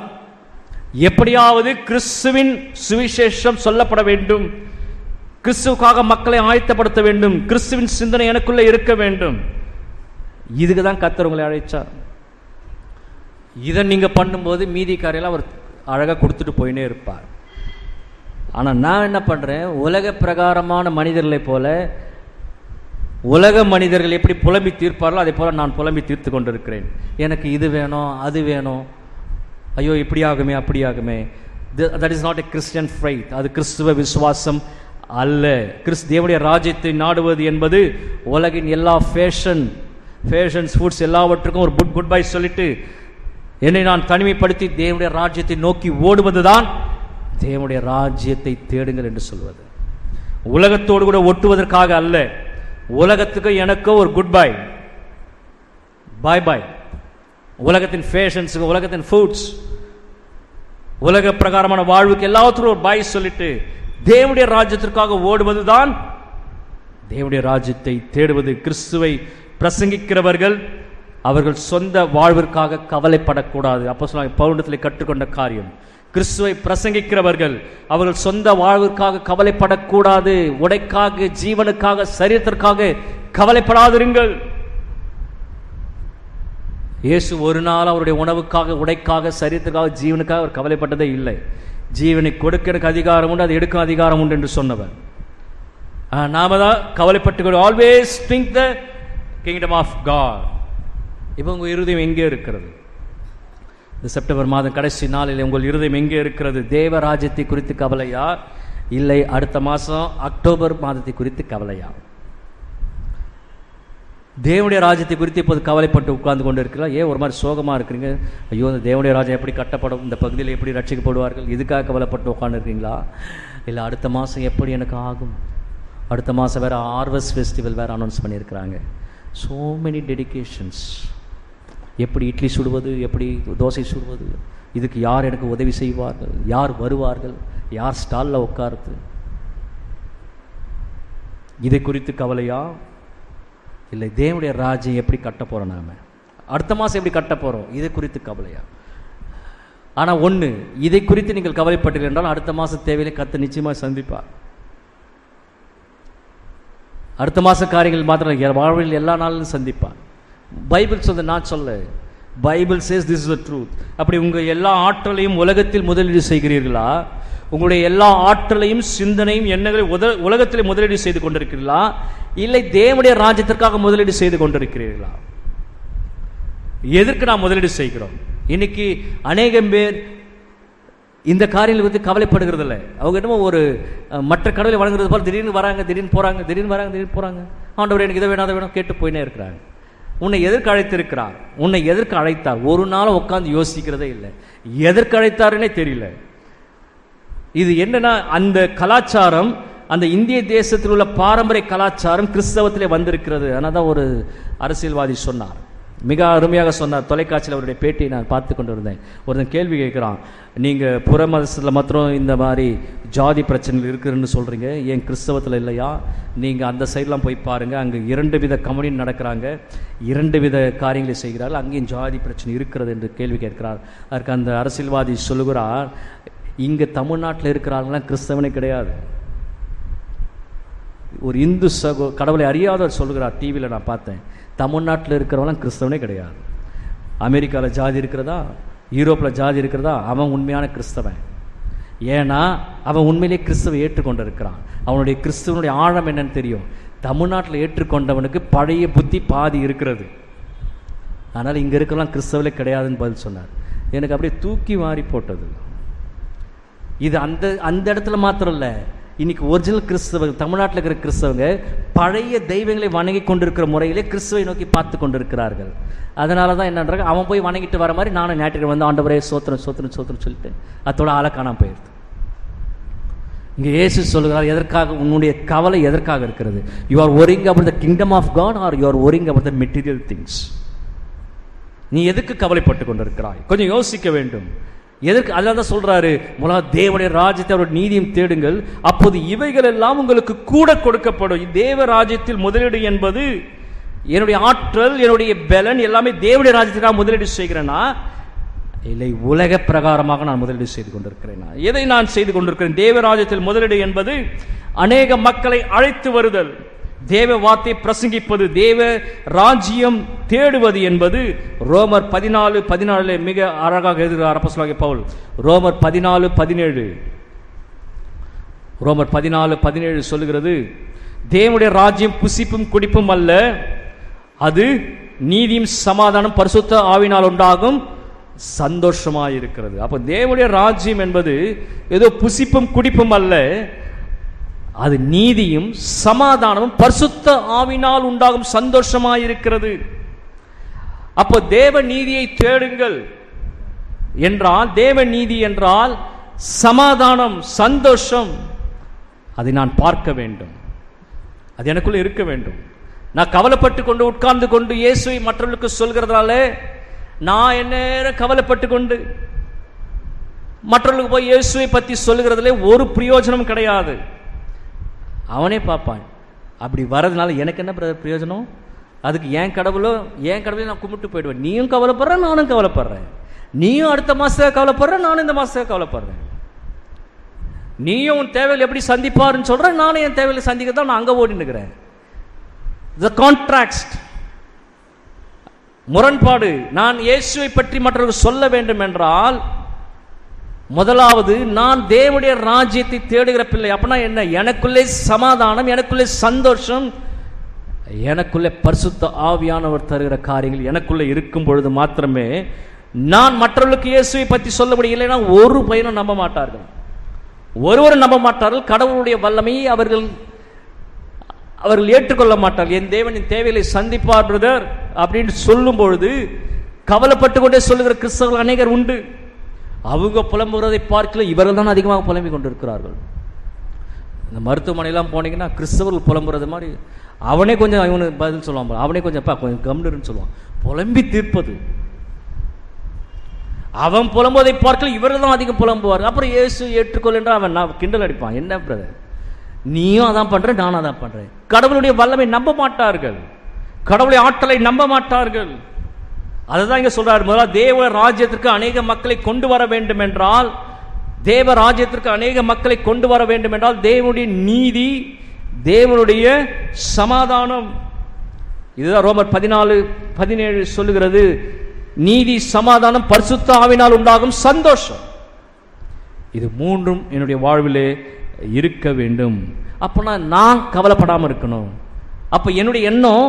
எப்படியாவது கிறிஸ்துவின் சுவிசேஷம் சொல்லப்பட வேண்டும், கிறிஸ்துவுக்காக மக்களை ஆயத்தப்படுத்த வேண்டும், கிறிஸ்துவின் சிந்தனை எனக்குள்ளே இருக்க வேண்டும். இதுக்கு தான் கர்த்தர் உங்களை அழைச்சார். இதை நீங்க பண்ணும்போது மீதி காரியெல்லாம் அவர் அழகாக கொடுத்துட்டு போயினே இருப்பார். ஆனால் நான் என்ன பண்றேன்? உலக பிரகாரமான மனிதர்களை போல, உலக மனிதர்கள் எப்படி புலம்பி தீர்ப்பார்களோ அதே போல நான் புலம்பி தீர்த்து கொண்டிருக்கிறேன். எனக்கு இது வேணும், அது வேணும், ஐயோ இப்படி ஆகுமே அப்படி ஆகுமே. That is not a Christian faith. அது கிறிஸ்துவ விசுவாசம் அல்ல. தேவனுடைய ராஜ்யத்தை நாடுவது என்பது உலகின் எல்லா ஃபேஷன்ஸ் ஃபுட்ஸ் எல்லாவற்றுக்கும் ஒரு குட் பை சொல்லிட்டு என்னை நான் தனிமைப்படுத்தி தேவனுடைய ராஜ்யத்தை நோக்கி ஓடுவதுதான் தேவனுடைய ராஜ்யத்தை தேடுங்கள் என்று சொல்வது. உலகத்தோடு கூட ஒட்டுவதற்காக அல்ல, உலகத்துக்கு எனக்கோ ஒரு குட் பை, பாய் பாய். உலகத்தின் ஃபேஷன்ஸுக்கு, உலகத்தின் ஃபுட்ஸ், உலக பிரகாரமான வாழ்வுக்கு எல்லாத்துக்கும் ஒரு பாய் சொல்லிட்டு தேவனுடைய ராஜ்யத்திற்காக ஓடுவதுதான் தேவனுடைய ராஜ்யத்தை தேடுவது. கிறிஸ்துவை பிரசங்கிக்கிறவர்கள் அவர்கள் சொந்த வாழ்விற்காக கவலைப்படக்கூடாது. அப்போஸ்தலனாகிய பவுலிடத்தில் கற்றுக்கொண்ட காரியம். கிறிஸ்துவை பிரசங்கிக்கிறவர்கள் அவர்கள் சொந்த வாழ்விற்காக கவலைப்படக்கூடாது. உடைக்காக, ஜீவனுக்காக, சரீரத்திற்காக கவலைப்படாதிருங்கள். இயேசு ஒரு நாள் அவருடைய உணவுக்காக, உடைக்காக, சரீரத்துக்காக, ஜீவனுக்காக அவர் கவலைப்பட்டதே இல்லை. ஜீவனை கொடுக்க அதிகாரம் உண்டு, அது எடுக்க அதிகாரம் உண்டு என்று சொன்னவர். நாம தான் கவலைப்பட்டு always think the kingdom of God. இப்போ உங்கள் இருதயம் எங்கே இருக்கிறது? இந்த செப்டம்பர் மாதம் கடைசி நாளில் உங்கள் இருதயம் எங்கே இருக்கிறது? தேவ ராஜ்யத்தை குறித்து கவலையா, இல்லை அடுத்த மாதம் அக்டோபர் மாதத்தை குறித்து கவலையா? தேவனுடைய ராஜ்யத்தை குறித்து இப்போது கவலைப்பட்டு உட்கார்ந்து கொண்டு இருக்கிறீங்களா? ஏன் ஒரு மாதிரி சோகமாக இருக்கிறீங்க? ஐயோ இந்த தேவனுடைய ராஜ்யம் எப்படி கட்டப்படும், இந்த பகுதியில் எப்படி ரட்சிக்கப்படுவார்கள், இதுக்காக கவலைப்பட்டு உட்கார்ந்து இருக்கீங்களா? இல்லை அடுத்த மாதம் எப்படி எனக்கு ஆகும்? அடுத்த மாதம் வேறு ஹார்வெஸ்ட் ஃபெஸ்டிவல் வேறு அனௌன்ஸ் பண்ணியிருக்கிறாங்க. So many dedications. எப்படி இட்லி சுடுவது, எப்படி தோசை சுடுவது, இதுக்கு யார் எனக்கு உதவி செய்வார்கள், யார் வருவார்கள், யார் ஸ்டாலில் உட்காருது, இதை குறித்து கவலையா? இல்லை தேவனுடைய ராஜ்யம் எப்படி கட்ட போகிறோம், நாம் அடுத்த மாதம் எப்படி கட்ட போகிறோம், இதை குறித்து கவலையா? ஆனால் ஒன்று, இதை குறித்து நீங்கள் கவலைப்பட்டீர்கள் என்றால் அடுத்த மாதம் தேவையில்லை, கர்த்தர் நிச்சயமாக சந்திப்பார். அடுத்த மாத காரியங்கள் மாத்திரம் வாழ்வில் எல்லா நாளிலும் சந்திப்பார். பைபிள் சொல்ல, நான் சொல்ல, Bible chase this is the truth. அப்படி உங்கள் எல்லா ஆற்றலையும் உலகத்தில் முதலீடு செய்கிறீர்களா? உங்களுடைய எல்லா ஆற்றலையும் சிந்தனையும் எண்ணங்களையும் உலகத்தில் முதலீடு செய்து கொண்டிருக்கிறீர்களா, இல்லை தேவனுடைய ராஜ்யத்திற்காக முதலீடு செய்து கொண்டிருக்கிறீர்களா? எதற்கு நாம் முதலீடு செய்கிறோம்? இன்னைக்கு அநேகம் பேர் இந்த காரியங்களை பற்றி கவலைப்படுகிறது இல்லை. அவங்க என்னமோ ஒரு மற்ற கடவுளை வழங்குறது போல் திடீர்னு வராங்க, திடீர்னு போகிறாங்க, திடீர்னு வராங்க, திடீர்னு போகிறாங்க. ஆண்டவர் எனக்கு இதை வேணும் அதை வேணும் கேட்டு போயினே இருக்கிறாங்க. உன்னை எதற்கு அழைத்திருக்கிறார்? உன்னை எதற்கு அழைத்தார்? ஒரு நாள் உட்காந்து யோசிக்கிறதே இல்லை. எதற்கு அழைத்தாருன்னே தெரியல. இது என்னன்னா, அந்த கலாச்சாரம், அந்த இந்திய தேசத்தில் உள்ள பாரம்பரிய கலாச்சாரம் கிறிஸ்தவத்திலே வந்திருக்கிறது. ஆனால் தான் ஒரு அரசியல்வாதி சொன்னார், மிக அருமையாக சொன்னார். தொலைக்காட்சியில் அவருடைய பேட்டியை நான் பார்த்து கொண்டு இருந்தேன். ஒருத்தன் கேள்வி கேட்குறான், நீங்கள் புற மதத்தில் மாத்திரம் இந்த மாதிரி ஜாதி பிரச்சனைகள் இருக்குதுன்னு சொல்கிறீங்க, ஏன் கிறிஸ்தவத்தில் இல்லையா? நீங்கள் அந்த சைட்லாம் போய் பாருங்கள், அங்கே 2 வித கம்யூனிட்டி நடக்கிறாங்க, 2 வித காரியங்களை செய்கிறார்கள், அங்கேயும் ஜாதி பிரச்சனை இருக்கிறது என்று கேள்வி கேட்கிறார். அதற்கு அந்த அரசியல்வாதி சொல்லுகிறார், இங்கே தமிழ்நாட்டில் இருக்கிறாங்களாம் கிறிஸ்தவனே கிடையாது. ஒரு இந்து கடவுளை அறியாதவர் சொல்லுகிறார், டிவியில் நான் பார்த்தேன், தமிழ்நாட்டில் இருக்கிறவங்களாம் கிறிஸ்தவனே கிடையாது. அமெரிக்காவில் ஜாதி இருக்கிறதா, யூரோப்பில் ஜாதி இருக்கிறதா, அவன் உண்மையான கிறிஸ்தவன். ஏன்னா அவன் உண்மையிலே கிறிஸ்தவை ஏற்றுக்கொண்டு இருக்கிறான். அவனுடைய கிறிஸ்தவனுடைய ஆழம் என்னன்னு தெரியும். தமிழ்நாட்டில் ஏற்றுக்கொண்டவனுக்கு பழைய புத்தி பாதி இருக்கிறது. அதனால் இங்கே இருக்கலாம் கிறிஸ்தவர்களே கிடையாதுன்னு பதில் சொன்னார். எனக்கு அப்படியே தூக்கி மாறி போட்டது. இது அந்த இடத்துல மாத்திரம் இல்லை, இன்னைக்கு ஒரிஜினல் கிறிஸ்தவர்கள், தமிழ்நாட்டில் இருக்கிற கிறிஸ்தவங்க பழைய தெய்வங்களை வணங்கி கொண்டிருக்கிற முறையிலே கிறிஸ்துவை நோக்கி பார்த்து கொண்டிருக்கிறார்கள். அதனால தான் என்னன்றாங்க, அவன் போய் வணங்கிட்டு வர மாதிரி நானும் ஞாயிற்றுக்கிழமை வந்து ஆண்டவரே சோத்திரம் சோத்திரம் சோத்திரம் சொல்லிட்டு அதோட ஆளை காணாம போயிடுது. இங்கே இயேசு சொல்லுகிறார், எதற்காக உன்னுடைய கவலை எதற்காக இருக்கிறது? You are worrying about the kingdom of God or you are worrying about the material things? நீ எதுக்கு கவலைப்பட்டு கொண்டிருக்கிறாய்? கொஞ்சம் யோசிக்க வேண்டும். எதற்கு? அதனால தான் சொல்றாரு, முதலாவது தேவனுடைய ராஜ்யத்தை அவருடைய நீதியும் தேடுங்கள், அப்போது இவைகள் எல்லாம் உங்களுக்கு கூட கொடுக்கப்படும். தேவ ராஜ்யத்தில் முதலீடு என்பது, என்னுடைய ஆற்றல், என்னுடைய பலன் எல்லாமே தேவனுடைய ராஜ்யத்துக்காக முதலீடு செய்கிறேன்னா இல்லை உலக பிரகாரமாக நான் முதலீடு செய்து கொண்டிருக்கிறேன்? எதை நான் செய்து கொண்டிருக்கிறேன்? தேவராஜ்யத்தில் முதலீடு என்பது அநேக மக்களை அழைத்து வருதல், தேவ வார்த்தை பிரசங்கிப்பது, தேவ ராஜ்யம் தேடுவது என்பது ரோமர் 14:14 மிக அழகாக எழுதுகிறார் அப்போஸ்தலனாகிய பவுல். ரோமர் 14:17 ரோமர் 14:17 சொல்லுகிறது, தேவனுடைய ராஜ்யம் புசிப்பும் குடிப்பும் அல்ல, அது நீதியும் சமாதானம் பரிசுத்த ஆவியினால் உண்டாகும் சந்தோஷமாயிருக்கிறது. அப்ப தேவனுடைய ராஜ்யம் என்பது ஏதோ புசிப்பும் குடிப்பும் அல்ல, அது நீதியும் சமாதானமும் பரிசுத்த ஆவியினால் உண்டாகும் சந்தோஷமாயிருக்கிறது. அப்போ தேவ நீதியை தேடுங்கள் என்றால், தேவ நீதி என்றால் சமாதானம், சந்தோஷம், அதை நான் பார்க்க வேண்டும், அது எனக்குள்ள இருக்க வேண்டும். நான் கவலைப்பட்டு கொண்டு உட்கார்ந்து கொண்டு இயேசுவை மற்றவர்களுக்கு சொல்கிறதுனால நான் என்ன கவலைப்பட்டு கொண்டு மற்றவர்களுக்கு போய் இயேசுவை பற்றி சொல்லுகிறதுல ஒரு பிரயோஜனம் கிடையாது. அவனே பார்ப்பான். அப்படி வர்றதுனால எனக்கு என்ன பிரயோஜனம்? அதுக்கு என் கடவுளையும் நான் கும்பிட்டு போயிடுவேன். நீயும் கவலைப்படுற, நானும் கவலைப்படுறேன். நீயும் அடுத்த மாசத்துக்கு கவலைப்படுற, நானும் இந்த மாசத்துக்கு கவலைப்படுறேன். நீயும் உன் தேவைகள் எப்படி சந்திப்பாருன்னு சொல்ற, நானும் என் தேவைகளை சந்திக்க தான் நான் அங்கே ஓடினுக்கிறேன். The contrast, முரண்பாடு. நான் இயேசுவை பற்றி மற்றவர்கள் சொல்ல வேண்டும் என்றால், முதலாவது நான் தேவனுடைய ராஜ்யத்தை தேடுகிற பிள்ளை. அப்படின்னா என்ன? எனக்குள்ளே சமாதானம், எனக்குள்ளே சந்தோஷம், எனக்குள்ளே பரிசுத்த ஆவியானவர் தருகிற காரியங்கள் எனக்குள்ளே இருக்கும் பொழுது மாத்திரமே நான் மற்றவர்களுக்கு இயேசுவை பற்றி சொல்ல முடியும். இல்லைன்னா ஒரு பையனும் நம்ப மாட்டார்கள், ஒருவரும் நம்ப மாட்டார்கள். கடவுளுடைய வல்லமையை அவர்கள் ஏற்றுக்கொள்ள மாட்டார்கள். என் தேவனின் தேவைகளை சந்திப்பார் பிரதர் அப்படின்னு சொல்லும் பொழுது கவலைப்பட்டு கொண்டே சொல்லுகிற கிறிஸ்தவர்கள் அநேகர் உண்டு. அவங்க புலம்புகிறதை பார்க்கல, இவர்கள் தான் அதிகமாக புலம்பிக் கொண்டிருக்கிறார்கள். இந்த மருத்துவமனையெல்லாம் போனீங்கன்னா கிறிஸ்தவர்கள் புலம்புறது மாதிரி அவனே கொஞ்சம் இவனுக்கு பதில் சொல்லுவான், அவனே கொஞ்சம் கொஞ்சம் கம்னு சொல்லுவான். புலம்பி தீர்ப்பது, அவன் புலம்புவதை பார்க்கல, இவர்கள் தான் அதிகம் புலம்புவார். அப்புறம் இயேசு ஏற்றுக்கொள் என்றால் அவன் நான் கிண்டல் அடிப்பான். என்ன பிரதர், நீயும் அதான் பண்ற, நானும் அதான் பண்றேன். கடவுளுடைய வல்லமை நம்ப மாட்டார்கள், கடவுளுடைய ஆற்றலை நம்ப மாட்டார்கள். அதுதான் இங்க சொல்றாரு, முதல்ல தேவ ராஜ்யத்திற்கு அநேக மக்களை கொண்டு வர வேண்டும் என்றால், தேவ ராஜ்யத்திற்கு அநேக மக்களை கொண்டு வர வேண்டும் என்றால் தேவனுடைய நீதி, தேவனுடைய சமாதானம். இதுதான் ரோமர் 14:17 சொல்லுகிறது. நீதி, சமாதானம், பரிசுத்த ஆவியினால் உண்டாகும் சந்தோஷம். இது மூன்றும் என்னுடைய வாழ்விலே இருக்க வேண்டும். அப்போனா நான் கவலைப்படாமல் இருக்கணும். அப்போ என்னுடைய எண்ணம்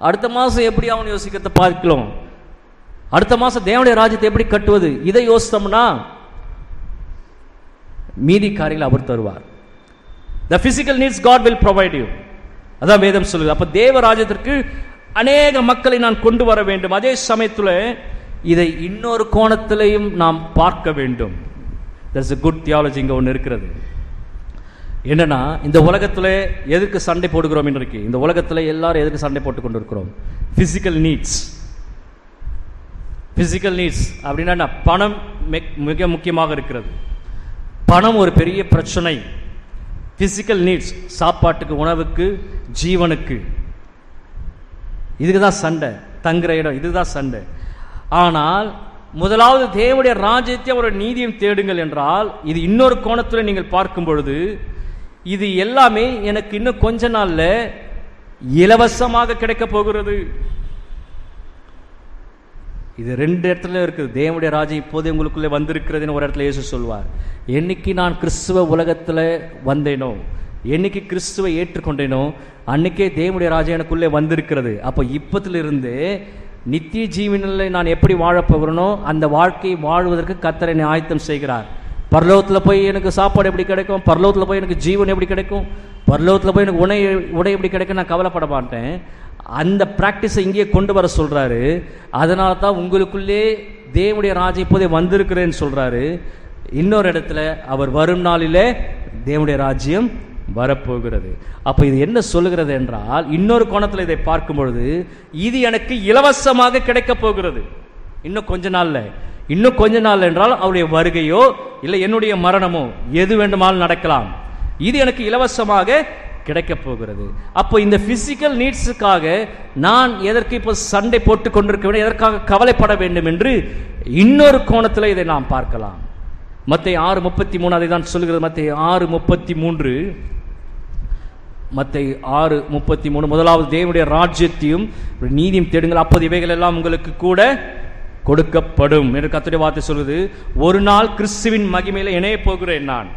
அடுத்த மாதம் எப்படி ஆகணும் யோசிக்கிறத பார்க்கலாம். அடுத்த மாதம் தேவனுடைய ராஜ்யத்தை எப்படி கட்டுவது, இதை யோசித்தோம்னா மீதி காரியங்களை அவர் தருவார். The physical needs God will provide you. அதான் வேதம் சொல்லுது. அப்போ தேவ ராஜ்யத்திற்கு அநேக மக்களை நான் கொண்டு வர வேண்டும். அதே சமயத்தில் இதை இன்னொரு கோணத்திலையும் நாம் பார்க்க வேண்டும். There's a good theology இங்கே ஒன்று இருக்கிறது. என்னன்னா, இந்த உலகத்தில் எதுக்கு சண்டை போடுகிறோம் இன்றைக்கு? இந்த உலகத்தில் எல்லாரும் எதுக்கு சண்டை போட்டு கொண்டு இருக்கிறோம்? Physical needs. பிசிக்கல் நீட்ஸ் அப்படின்னா பணம் மிக முக்கியமாக இருக்கிறது. பணம் ஒரு பெரிய பிரச்சனை. பிசிக்கல் நீட்ஸ், சாப்பாட்டுக்கு, உணவுக்கு, ஜீவனுக்கு, இதுக்கு தான் சண்டை. தங்குற இடம், இதுதான் சண்டை. ஆனால் முதலாவது தேவனுடைய ராஜ்யத்தை ஒரு நீதியும் தேடுங்கள் என்றால், இது இன்னொரு கோணத்தில் நீங்கள் பார்க்கும் பொழுது இது எல்லாமே எனக்கு இன்னும் கொஞ்ச நாள்ல இலவசமாக கிடைக்க போகிறது. இது ரெண்டு இடத்துல இருக்குது. தேவனுடைய ராஜ்யம் இப்போதே உங்களுக்குள்ளே வந்திருக்கிறதுன்னு ஒரு இடத்துல இயேசு சொல்வார். என்னைக்கு நான் கிறிஸ்துவ உலகத்தில் வந்தேனோ, என்னைக்கு கிறிஸ்துவை ஏற்றுக்கொண்டேனோ, அன்னைக்கே தேவனுடைய ராஜ்யம் எனக்குள்ளே வந்திருக்கிறது. அப்போ இப்பத்திலிருந்து நித்திய ஜீவனில் நான் எப்படி வாழப்போகிறேனோ அந்த வாழ்க்கையை வாழ்வதற்கு கர்த்தர் என்னை ஆயத்தம் செய்கிறார். பரலோகத்தில் போய் எனக்கு சாப்பாடு எப்படி கிடைக்கும், பரலோகத்தில் போய் எனக்கு ஜீவன் எப்படி கிடைக்கும், பரலோகத்தில் போய் எனக்கு உடை எப்படி கிடைக்கும், நான் கவலைப்பட மாட்டேன். அந்த பிராக்டிஸை இங்கே கொண்டு வர சொல்கிறாரு. அதனால தான் உங்களுக்குள்ளே தேவனுடைய ராஜ்யம் இப்போதே வந்திருக்கிறேன்னு சொல்கிறாரு. இன்னொரு இடத்துல அவர் வரும் நாளிலே தேவனுடைய ராஜ்யம் வரப்போகிறது. அப்போ இது என்ன சொல்லுகிறது என்றால், இன்னொரு கோணத்தில் இதை பார்க்கும் பொழுது இது எனக்கு இலவசமாக கிடைக்க போகிறது. இன்னும் கொஞ்ச நாள்ல, இன்னும் கொஞ்ச நாள் என்றால் அவருடைய வருகையோ இல்லை என்னுடைய மரணமோ எது வேண்டுமானாலும் நடக்கலாம். இது எனக்கு இலவசமாக கிடைக்க போகிறது. அப்போ இந்த பிசிக்கல் நீட்ஸுக்காக நான் எதற்கு இப்போ சண்டை போட்டு கொண்டிருக்க வேண்டும், எதற்காக கவலைப்பட வேண்டும் என்று இன்னொரு கோணத்தில் இதை நாம் பார்க்கலாம். மத்தேயு 6:33 அதை தான் சொல்கிறது. மத்தேயு 6:33, மத்தேயு 6:33, முதலாவது தேவனுடைய ராஜ்யத்தையும் நீதியும் தேடுங்கள், அப்போது இவைகள் எல்லாம் உங்களுக்கு கூட கொடுக்கப்படும் என்று கர்த்தருடைய வார்த்தை சொல்லுது. ஒரு நாள் கிறிஸ்துவின் மகிமையில இணைய போகிறேன். நான்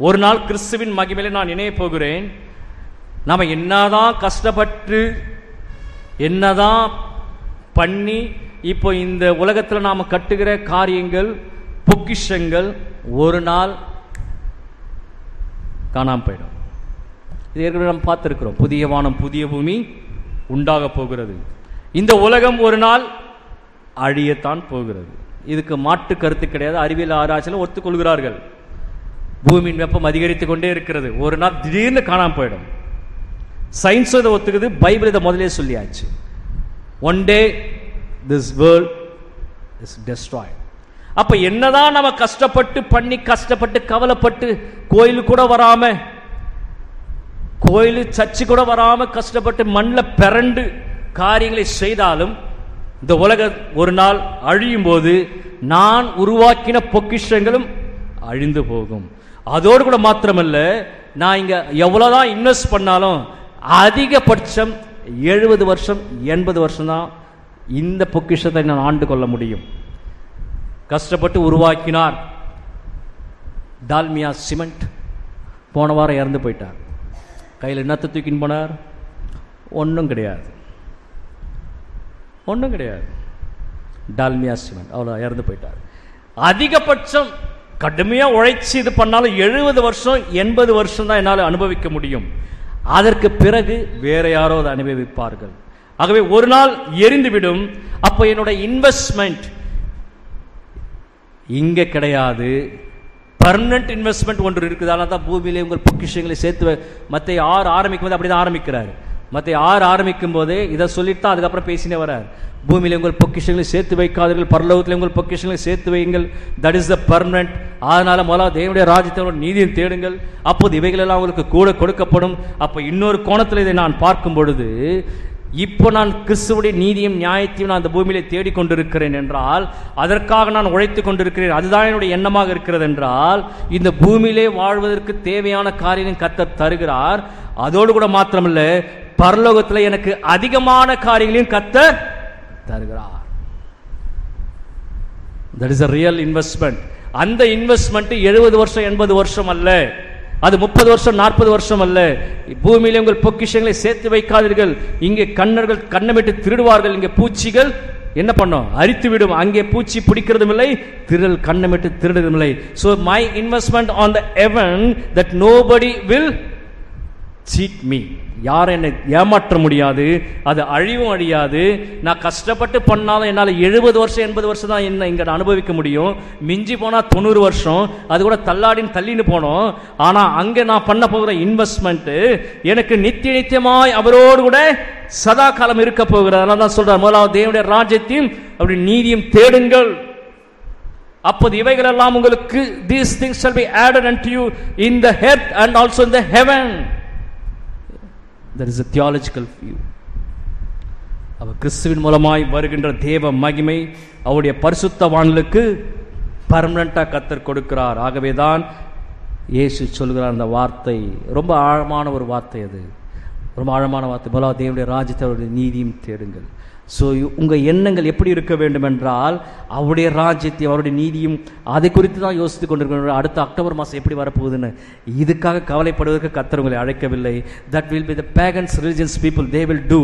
ஒரு நாள் கிறிஸ்துவின் மகிமையில நான் இணைய போகிறேன். நாம என்னதான் கஷ்டப்பட்டு என்னதான் பண்ணி இப்போ இந்த உலகத்தில் நாம கட்டுகிற காரியங்கள், பொக்கிஷங்கள் ஒரு நாள் காணாம போயிடும். இது ஏற்கனவே நம்ம பார்த்துருக்கிறோம். புதிய வானம் புதிய பூமி உண்டாக போகிறது. இந்த உலகம் ஒரு நாள் அழியத்தான் போகிறது. இதுக்கு மாற்று கருத்து கிடையாது. அறிவியல் ஆராய்ச்சியில் ஒத்துக்கொள்கிறார்கள். பூமியின் வெப்பம் அதிகரித்து கொண்டே இருக்கிறது. ஒரு நாள் திடீர்னு காணாம போயிடும். சயின்ஸ் இதை ஒத்துக்குது. பைபிள் இதை முதலே சொல்லியாச்சு. One day this world is Detroit. அப்ப என்னதான் நம்ம கஷ்டப்பட்டு பண்ணி, கஷ்டப்பட்டு கவலைப்பட்டு, கோயிலுக்கு கூட வராம, கோயிலு சர்ச்சு கூட வராம கஷ்டப்பட்டு மண்ணில் பிறண்டு காரியங்களை செய்தாலும் இந்த உலகம் ஒரு நாள் அழியும் போது நான் உருவாக்கின பொக்கிஷங்களும் அழிந்து போகும். அதோடு கூட மாத்திரமல்ல, நான் இங்க எவ்வளவுதான் இன்வெஸ்ட் பண்ணாலும் அதிகபட்சம் 70 வருஷம் 80 வருஷம் தான் இந்த பொக்கிஷத்தை நான் ஆண்டு கொள்ள முடியும். கஷ்டப்பட்டு உருவாக்கினார் டால்மியா சிமெண்ட். போன வாரம் இறந்து போயிட்டார். கையில் என்னத்தை தூக்கின்னு போனார்? ஒன்றும் கிடையாது, ஒன்றும் கிடையாது. டால்மியா சிமெண்ட் அவ்வளோ இறந்து போயிட்டார். அதிகபட்சம் கடுமையாக உழைச்சி இது பண்ணாலும் 70 வருஷம் 80 வருஷம் தான் என்னால் அனுபவிக்க முடியும். அதற்கு பிறகு வேற யாரோ அதை அனுபவிப்பார்கள். ஆகவே ஒரு நாள் எரிந்துவிடும். அப்போ என்னோட இன்வெஸ்ட்மெண்ட் இங்கே கிடையாது. பர்மனன்ட் இன்வெஸ்ட்மெண்ட் ஒன்று இருக்குது. அதனால தான் பூமியிலே உங்கள் பொக்கிஷங்களை சேர்த்து மத்தேயு 6 ஆரம்பிக்கும் போது அப்படி தான் ஆரம்பிக்கிறார். மத்தேயு 6 ஆரம்பிக்கும் போதே இதை சொல்லிட்டு தான் அதுக்கப்புறம் பேசினே வரார். பூமியில உங்கள் பொக்கிஷங்களை சேர்த்து வைக்காதீர்கள், பரலோகத்தில் உங்கள் பொக்கிஷங்களை சேர்த்து வையுங்கள். That is the permanent. அதனால முதல்ல தேவனுடைய ராஜ்யத்தோட நீதியை தேடுங்கள், அப்போது இவைகள் எல்லாம் உங்களுக்கு கூட கொடுக்கப்படும். அப்போ இன்னொரு கோணத்தில் இதை நான் பார்க்கும் பொழுது, இப்போ நான் கிறிஸ்துவுடைய நீதியும் நியாயத்தையும் நான் அந்த பூமியிலே தேடிக்கொண்டிருக்கிறேன் என்றால், அதற்காக நான் உழைத்து கொண்டிருக்கிறேன், அதுதான் என்னுடைய எண்ணமாக இருக்கிறது என்றால், இந்த பூமியிலே வாழ்வதற்கு தேவையான காரியம் கர்த்தர் தருகிறார். அதோடு கூட மாத்திரமல்ல, பரலோகத்தில் எனக்கு அதிகமான காரியங்களையும் கர்த்தர் தருகிறார். That is a real investment. அந்த இன்வெஸ்ட்மெண்ட் 70 வருஷம் 80 வருஷம் அல்ல, அது 30 வருஷம் 40 வருஷம் அல்ல. பூமியிலே உங்கள் பொக்கிஷங்களை சேர்த்து வைக்காதீர்கள், இங்கே கண்ணர்கள் கண்ணமிட்டு திருடுவார்கள், இங்கே பூச்சிகள் என்ன பண்ணும், அரித்து விடும். அங்கே பூச்சி பிடிக்கிறதும் இல்லை, திருடல் கண்ணமிட்டு திருடுவதும் இல்லை. So my investment on the heaven that nobody will cheat me. யாரும் என்னை ஏமாற்ற முடியாது, அது அழிவும் அழியாது. நான் கஷ்டப்பட்டு பண்ணாலும் என்னால் 70 வருஷம் 80 வருஷம் தான் என்ன இங்கே அனுபவிக்க முடியும். மிஞ்சி போனால் 90 வருஷம், அது கூட தள்ளின்னு போனோம். ஆனால் அங்கே நான் பண்ண போகிற இன்வெஸ்ட்மெண்ட் எனக்கு நித்திய நித்தியமாய் அவரோடு கூட சதா காலம் இருக்க போகிறார். அதனால தான் சொல்றார், முதலாவது தேவனுடைய ராஜ்யத்தையும் அவருடைய நீதியும் தேடுங்கள், அப்போது இவைகள் எல்லாம் உங்களுக்கு, these things shall be added unto you in the earth and also in the heaven. There is a theological view. அவர் கிறிஸ்துவின் மூலமாய் வருகின்ற தேவ மகிமை அவருடைய பரிசுத்தவான்களுக்கு பர்மனண்டா கர்த்தர் கொடுக்கிறார். ஆகவே தான் இயேசு சொல்கிறார், அந்த வார்த்தை ரொம்ப ஆழமான ஒரு வார்த்தை, அது ரொம்ப ஆழமான வார்த்தை. முதலாவது தேவனுடைய ராஜ்யத்தை அவருடைய நீதியும் தேடுங்கள். ஸோ உங்கள் எண்ணங்கள் எப்படி இருக்க வேண்டும் என்றால், அவருடைய ராஜ்யத்தை அவருடைய நீதியும் அதை குறித்து தான் யோசித்து கொண்டிருக்கிற. அடுத்த அக்டோபர் மாதம் எப்படி வரப்போகுதுன்னு இதுக்காக கவலைப்படுவதற்கு கர்த்தர் உங்களை அழைக்கவில்லை. That will be the pagans religious people, they will do,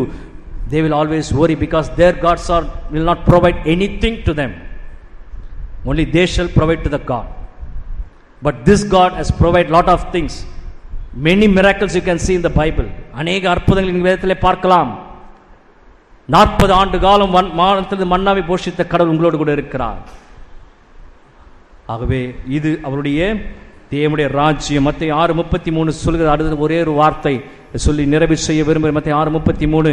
they will always worry because their gods will not provide anything to them, only they shall provide to the God. But this God has provided lot of things, many miracles you can see in the Bible. அநேக அற்புதங்கள் இந்த வேதத்திலே பார்க்கலாம். 40 ஆண்டு காலம் வானத்திலிருந்து மன்னாவை போஷித்த கடவுள் உங்களோடு கூட இருக்கிறார். ஆகவே இது அவருடைய தேவனுடைய ராஜ்யம். மத்தேயு 6:33 சொல்கிற அடுத்த ஒரே ஒரு வார்த்தை சொல்லி நிறைவு செய்ய விரும்புகிறேன். மத்தேயு 6:33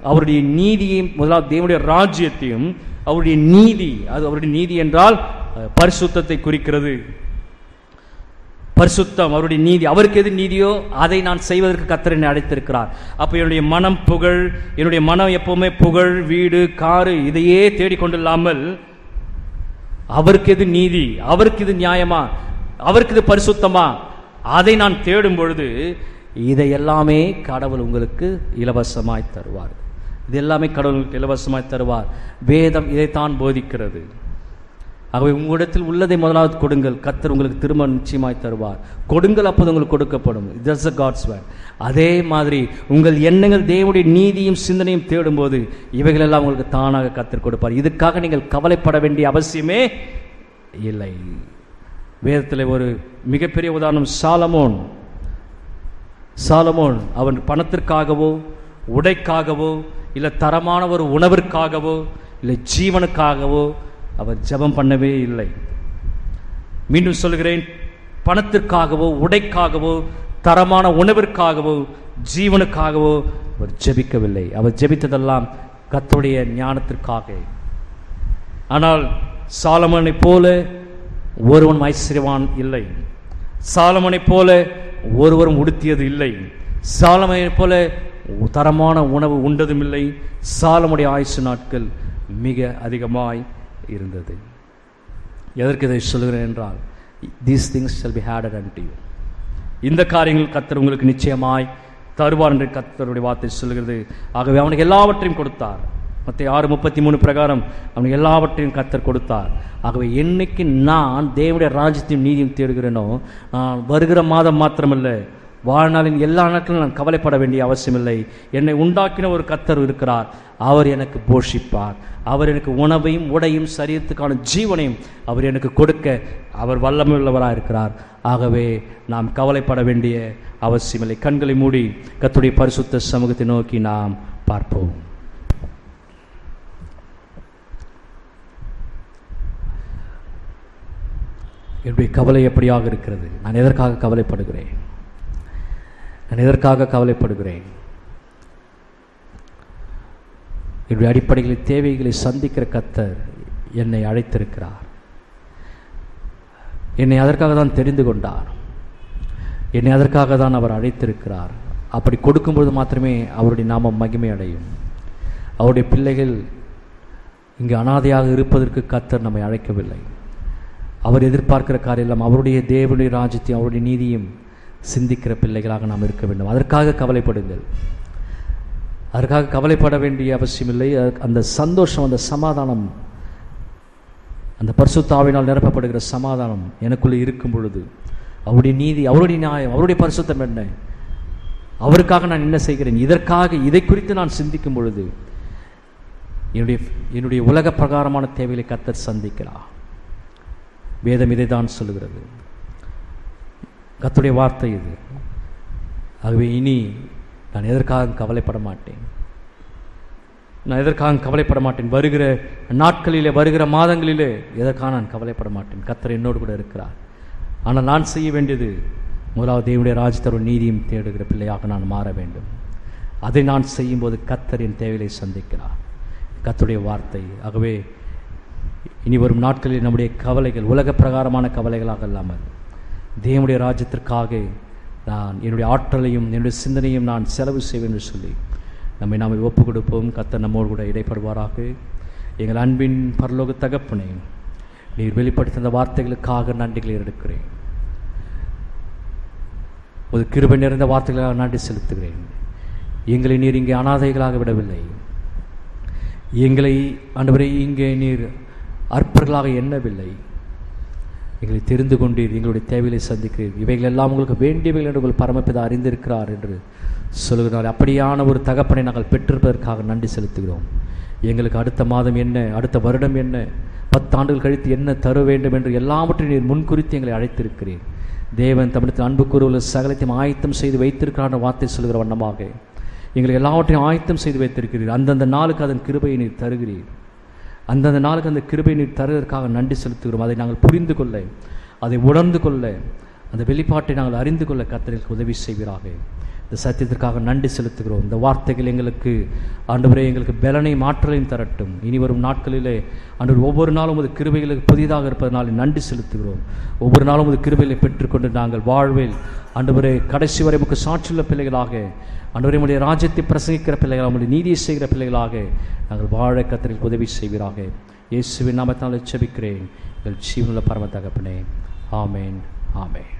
அவருடைய நீதியையும், முதலாவது தேவனுடைய ராஜ்யத்தையும் அவருடைய நீதி, அது அவருடைய நீதி என்றால் பரிசுத்தத்தை குறிக்கிறது. பரிசுத்தம் அவருடைய நீதி, அவருக்கு எது நீதியோ அதை நான் செய்வதற்கு கர்த்தர் என்னை அழைத்திருக்கிறார். அப்போ என்னுடைய மனம் புகழ், என்னுடைய மனம் எப்பவுமே புகழ், வீடு, காரு இதையே தேடிக்கொண்டில்லாமல் அவருக்கு எது நீதி, அவருக்கு இது நியாயமா, அவருக்கு இது பரிசுத்தமா, அதை நான் தேடும் பொழுது இதை எல்லாமே கடவுள் உங்களுக்கு இலவசமாய் தருவார். இது எல்லாமே கடவுள் உங்களுக்கு இலவசமாய் தருவார். வேதம் இதைத்தான் போதிக்கிறது. ஆகவே உங்களிடத்தில் உள்ளதை முதலாவது கொடுங்கள், கர்த்தர் உங்களுக்கு திரும்ப நிச்சயமாய் தருவார். கொடுங்கள், அப்போது உங்களுக்கு கொடுக்கப்படும். That's the God's word. அதே மாதிரி உங்கள் எண்ணங்கள் தேவனுடைய நீதியும் சிந்தனையும் தேடும்போது இவைகள் எல்லாம் உங்களுக்கு தானாக கர்த்தர் கொடுப்பார். இதுக்காக நீங்கள் கவலைப்பட வேண்டிய அவசியமே இல்லை. வேதத்தில் ஒரு மிகப்பெரிய உதாரணம் சாலமோன் அவன் பணத்திற்காகவோ உடைக்காகவோ இல்லை தரமான ஒரு உணவிற்காகவோ இல்லை ஜீவனுக்காகவோ அவர் ஜெபம் பண்ணவே இல்லை. மீண்டும் சொல்கிறேன், பணத்திற்காகவோ உடைக்காகவோ தரமான உணவிற்காகவோ ஜீவனுக்காகவோ அவர் ஜெபிக்கவில்லை. அவர் ஜெபித்ததெல்லாம் கர்த்தருடைய ஞானத்திற்காக. ஆனால் சாலமோனை போல ஒருவன் ஐஸ்வர்யவான் இல்லை, சாலமோனை போல ஒருவரும் உடுத்தியது இல்லை, சாலமோனை போல தரமான உணவு உண்டதும் இல்லை. சாலமோனுடைய ஆயுசு நாட்கள் மிக அதிகமாய் இருந்தது. எதற்கு இதை சொல்கிறேன் என்றால், these things shall be added unto you. இந்த காரியங்கள் கர்த்தர் உங்களுக்கு நிச்சயமாய் தருவார் என்று கர்த்தருடைய வார்த்தை சொல்கிறது. ஆகவே அவனுக்கு எல்லாவற்றையும் கொடுத்தார். மத்தேயு 6:33 பிரகாரம் அவனுக்கு எல்லாவற்றையும் கர்த்தர் கொடுத்தார். ஆகவே என்னைக்கு நான் தேவனுடைய ராஜ்யத்தையும் நீதியும் தேடுகிறேனோ, நான் வருகிற மாதம் மாத்திரமல்ல, வாழ்நாளின் எல்லா நாட்களும் நான் கவலைப்பட வேண்டிய அவசியமில்லை. என்னை உண்டாக்கின ஒரு கர்த்தர் இருக்கிறார், அவர் எனக்கு போஷிப்பார். அவர் எனக்கு உணவையும் உடையும் சரீரத்துக்கான ஜீவனையும் அவர் எனக்கு கொடுக்க அவர் வல்லமை உள்ளவராக இருக்கிறார். ஆகவே நாம் கவலைப்பட வேண்டிய அவசியமில்லை. கண்களை மூடி கர்த்தருடைய பரிசுத்த சமூகத்தை நோக்கி நாம் பார்ப்போம். என்னுடைய கவலை எப்படியாக இருக்கிறது? நான் எதற்காக கவலைப்படுகிறேன்? நான் எதற்காக கவலைப்படுகிறேன்? என்னுடைய அடிப்படைகளில் தேவைகளை சந்திக்கிற கர்த்தர் என்னை அழைத்திருக்கிறார். என்னை அதற்காக தான் தெரிந்து கொண்டார். என்னை அதற்காக தான் அவர் அழைத்திருக்கிறார். அப்படி கொடுக்கும்பொழுது மாத்திரமே அவருடைய நாமம் மகிமை அடையும். அவருடைய பிள்ளைகள் இங்கு அனாதையாக இருப்பதற்கு கர்த்தர் நம்மை அழைக்கவில்லை. அவர் எதிர்பார்க்கிற காரியம் அவருடைய தேவனுடைய ராஜ்யத்தையும் அவருடைய நீதியும் சிந்திக்கிற பிள்ளைகளாக நாம் இருக்க வேண்டும். அதற்காக கவலைப்படுங்கள். அதற்காக கவலைப்பட வேண்டிய அவசியமில்லை. அந்த சந்தோஷம், அந்த சமாதானம் அந்த பரிசுத்த ஆவியினால் நிரப்பப்படுகிற சமாதானம் எனக்குள்ளே இருக்கும் பொழுது அவருடைய நீதி, அவருடைய நியாயம், அவருடைய பரிசுத்தம் என்ன, அவருக்காக நான் என்ன செய்கிறேன், இதை குறித்து நான் சிந்திக்கும் பொழுது என்னுடைய உலக பிரகாரமான தேவைகளை கர்த்தர் சந்திக்கிறார். வேதம் இதை தான் சொல்லுகிறது. கர்த்தருடைய வார்த்தை இது. ஆகவே இனி நான் எதற்காக கவலைப்பட மாட்டேன். வருகிற நாட்களிலே, வருகிற மாதங்களிலே எதற்காக நான் கவலைப்பட மாட்டேன். கர்த்தர் என்னோடு கூட இருக்கிறார். ஆனால் நான் செய்ய வேண்டியது, முதலாவது தேவனுடைய ராஜ்யத்தோட நீதியும் தேடுகிற பிள்ளையாக நான் மாற வேண்டும். அதை நான் செய்யும்போது கர்த்தர் என் தேவையை சந்திக்கிறார். கர்த்தருடைய வார்த்தை. ஆகவே இனி வரும் நாட்களில் நம்முடைய கவலைகள் உலக பிரகாரமான கவலைகளாக இல்லாமல் தேவனுடைய ராஜ்யத்திற்காக நான் என்னுடைய ஆற்றலையும் என்னுடைய சிந்தனையும் நான் செலவு செய்வேன் என்று சொல்லி நம்மை ஒப்புக் கொடுப்போம். கர்த்தர் நம்மோடு கூட இடைப்படுவாராக. எங்கள் அன்பின் பரலோக தகப்பனே, நீர் வெளிப்படுத்த அந்த வார்த்தைகளுக்காக நன்றிகளை எடுக்கிறேன். ஒரு கிருபை நிறைந்த வார்த்தைகளாக நன்றி செலுத்துகிறேன். எங்களை நீர் இங்கே அனாதைகளாக விடவில்லை. எங்களை ஆண்டவரே இங்கே நீர் அற்பர்களாக எண்ணவில்லை. எங்களை தெரிந்து கொண்டீர், எங்களுடைய தேவைகளை சந்திக்கிறீர். இவைகள் எல்லாம் உங்களுக்கு வேண்டியவைகள் என்று உங்கள் பரமபிதா அறிந்திருக்கிறார் என்று சொல்லுகிறார். அப்படியான ஒரு தகப்பனை நாங்கள் பெற்றிருப்பதற்காக நன்றி செலுத்துகிறோம். எங்களுக்கு அடுத்த மாதம் என்ன, அடுத்த வருடம் என்ன, 10 ஆண்டுகள் கழித்து என்ன தர வேண்டும் என்று எல்லாவற்றையும் நீர் முன்குறித்து எங்களை அழைத்திருக்கிறீர். தேவன் தமிழத்தில் அன்பு கூறுள்ள சகலத்தையும் ஆயத்தம் செய்து வைத்திருக்கிறார் வார்த்தை சொல்கிற வண்ணமாக எங்களுக்கு எல்லாவற்றையும் ஆயத்தம் செய்து வைத்திருக்கிறீர். அந்தந்த நாளுக்கு அதன் கிருபையை நீர் தருகிறீர். அந்தந்த நாளுக்கு அந்த கிருபையை நீர் தருவதற்காக நன்றி செலுத்துகிறோம். அதை நாங்கள் புரிந்து கொள்ள, அதை உணர்ந்து கொள்ள, அந்த வெளிப்பாட்டை நாங்கள் அறிந்து கொள்ள கர்த்தருக்கு உதவி செய்வீராக. இந்த சத்தியத்திற்காக நன்றி செலுத்துகிறோம். இந்த வார்த்தைகள் எங்களுக்கு ஆண்டவரே எங்களுக்கு பலனை மாற்றலையும் தரட்டும். இனி வரும் நாட்களிலே ஆண்டவர் ஒவ்வொரு நாளும் அது கிருபைகளுக்கு புதிதாக இருப்பதனால நன்றி செலுத்துகிறோம். ஒவ்வொரு நாளும் அது கிருபைகளை பெற்றுக்கொண்டு நாங்கள் வாழ்வில் ஆண்டவரே கடைசி வரை நமக்கு சாட்சியுள்ள பிள்ளைகளாக, ஆண்டவரே நம்முடைய ராஜ்யத்தை பிரசங்கிக்கிற பிள்ளைகளாக, நம்முடைய நீதியை செய்கிற பிள்ளைகளாக நாங்கள் வாழ கர்த்தருக்கு உதவி செய்வீராக. இயேசுவின் நாமத்தினால் ஜெபிக்கிறேன் எங்கள் ஜீவனுள்ள பரம தகப்பனே. ஆமேன், ஆமேன்.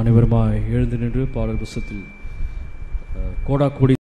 அனைவருமாய் எழுந்து நின்று பாடல் புஸ்தகத்தில் கோடாக்கூடி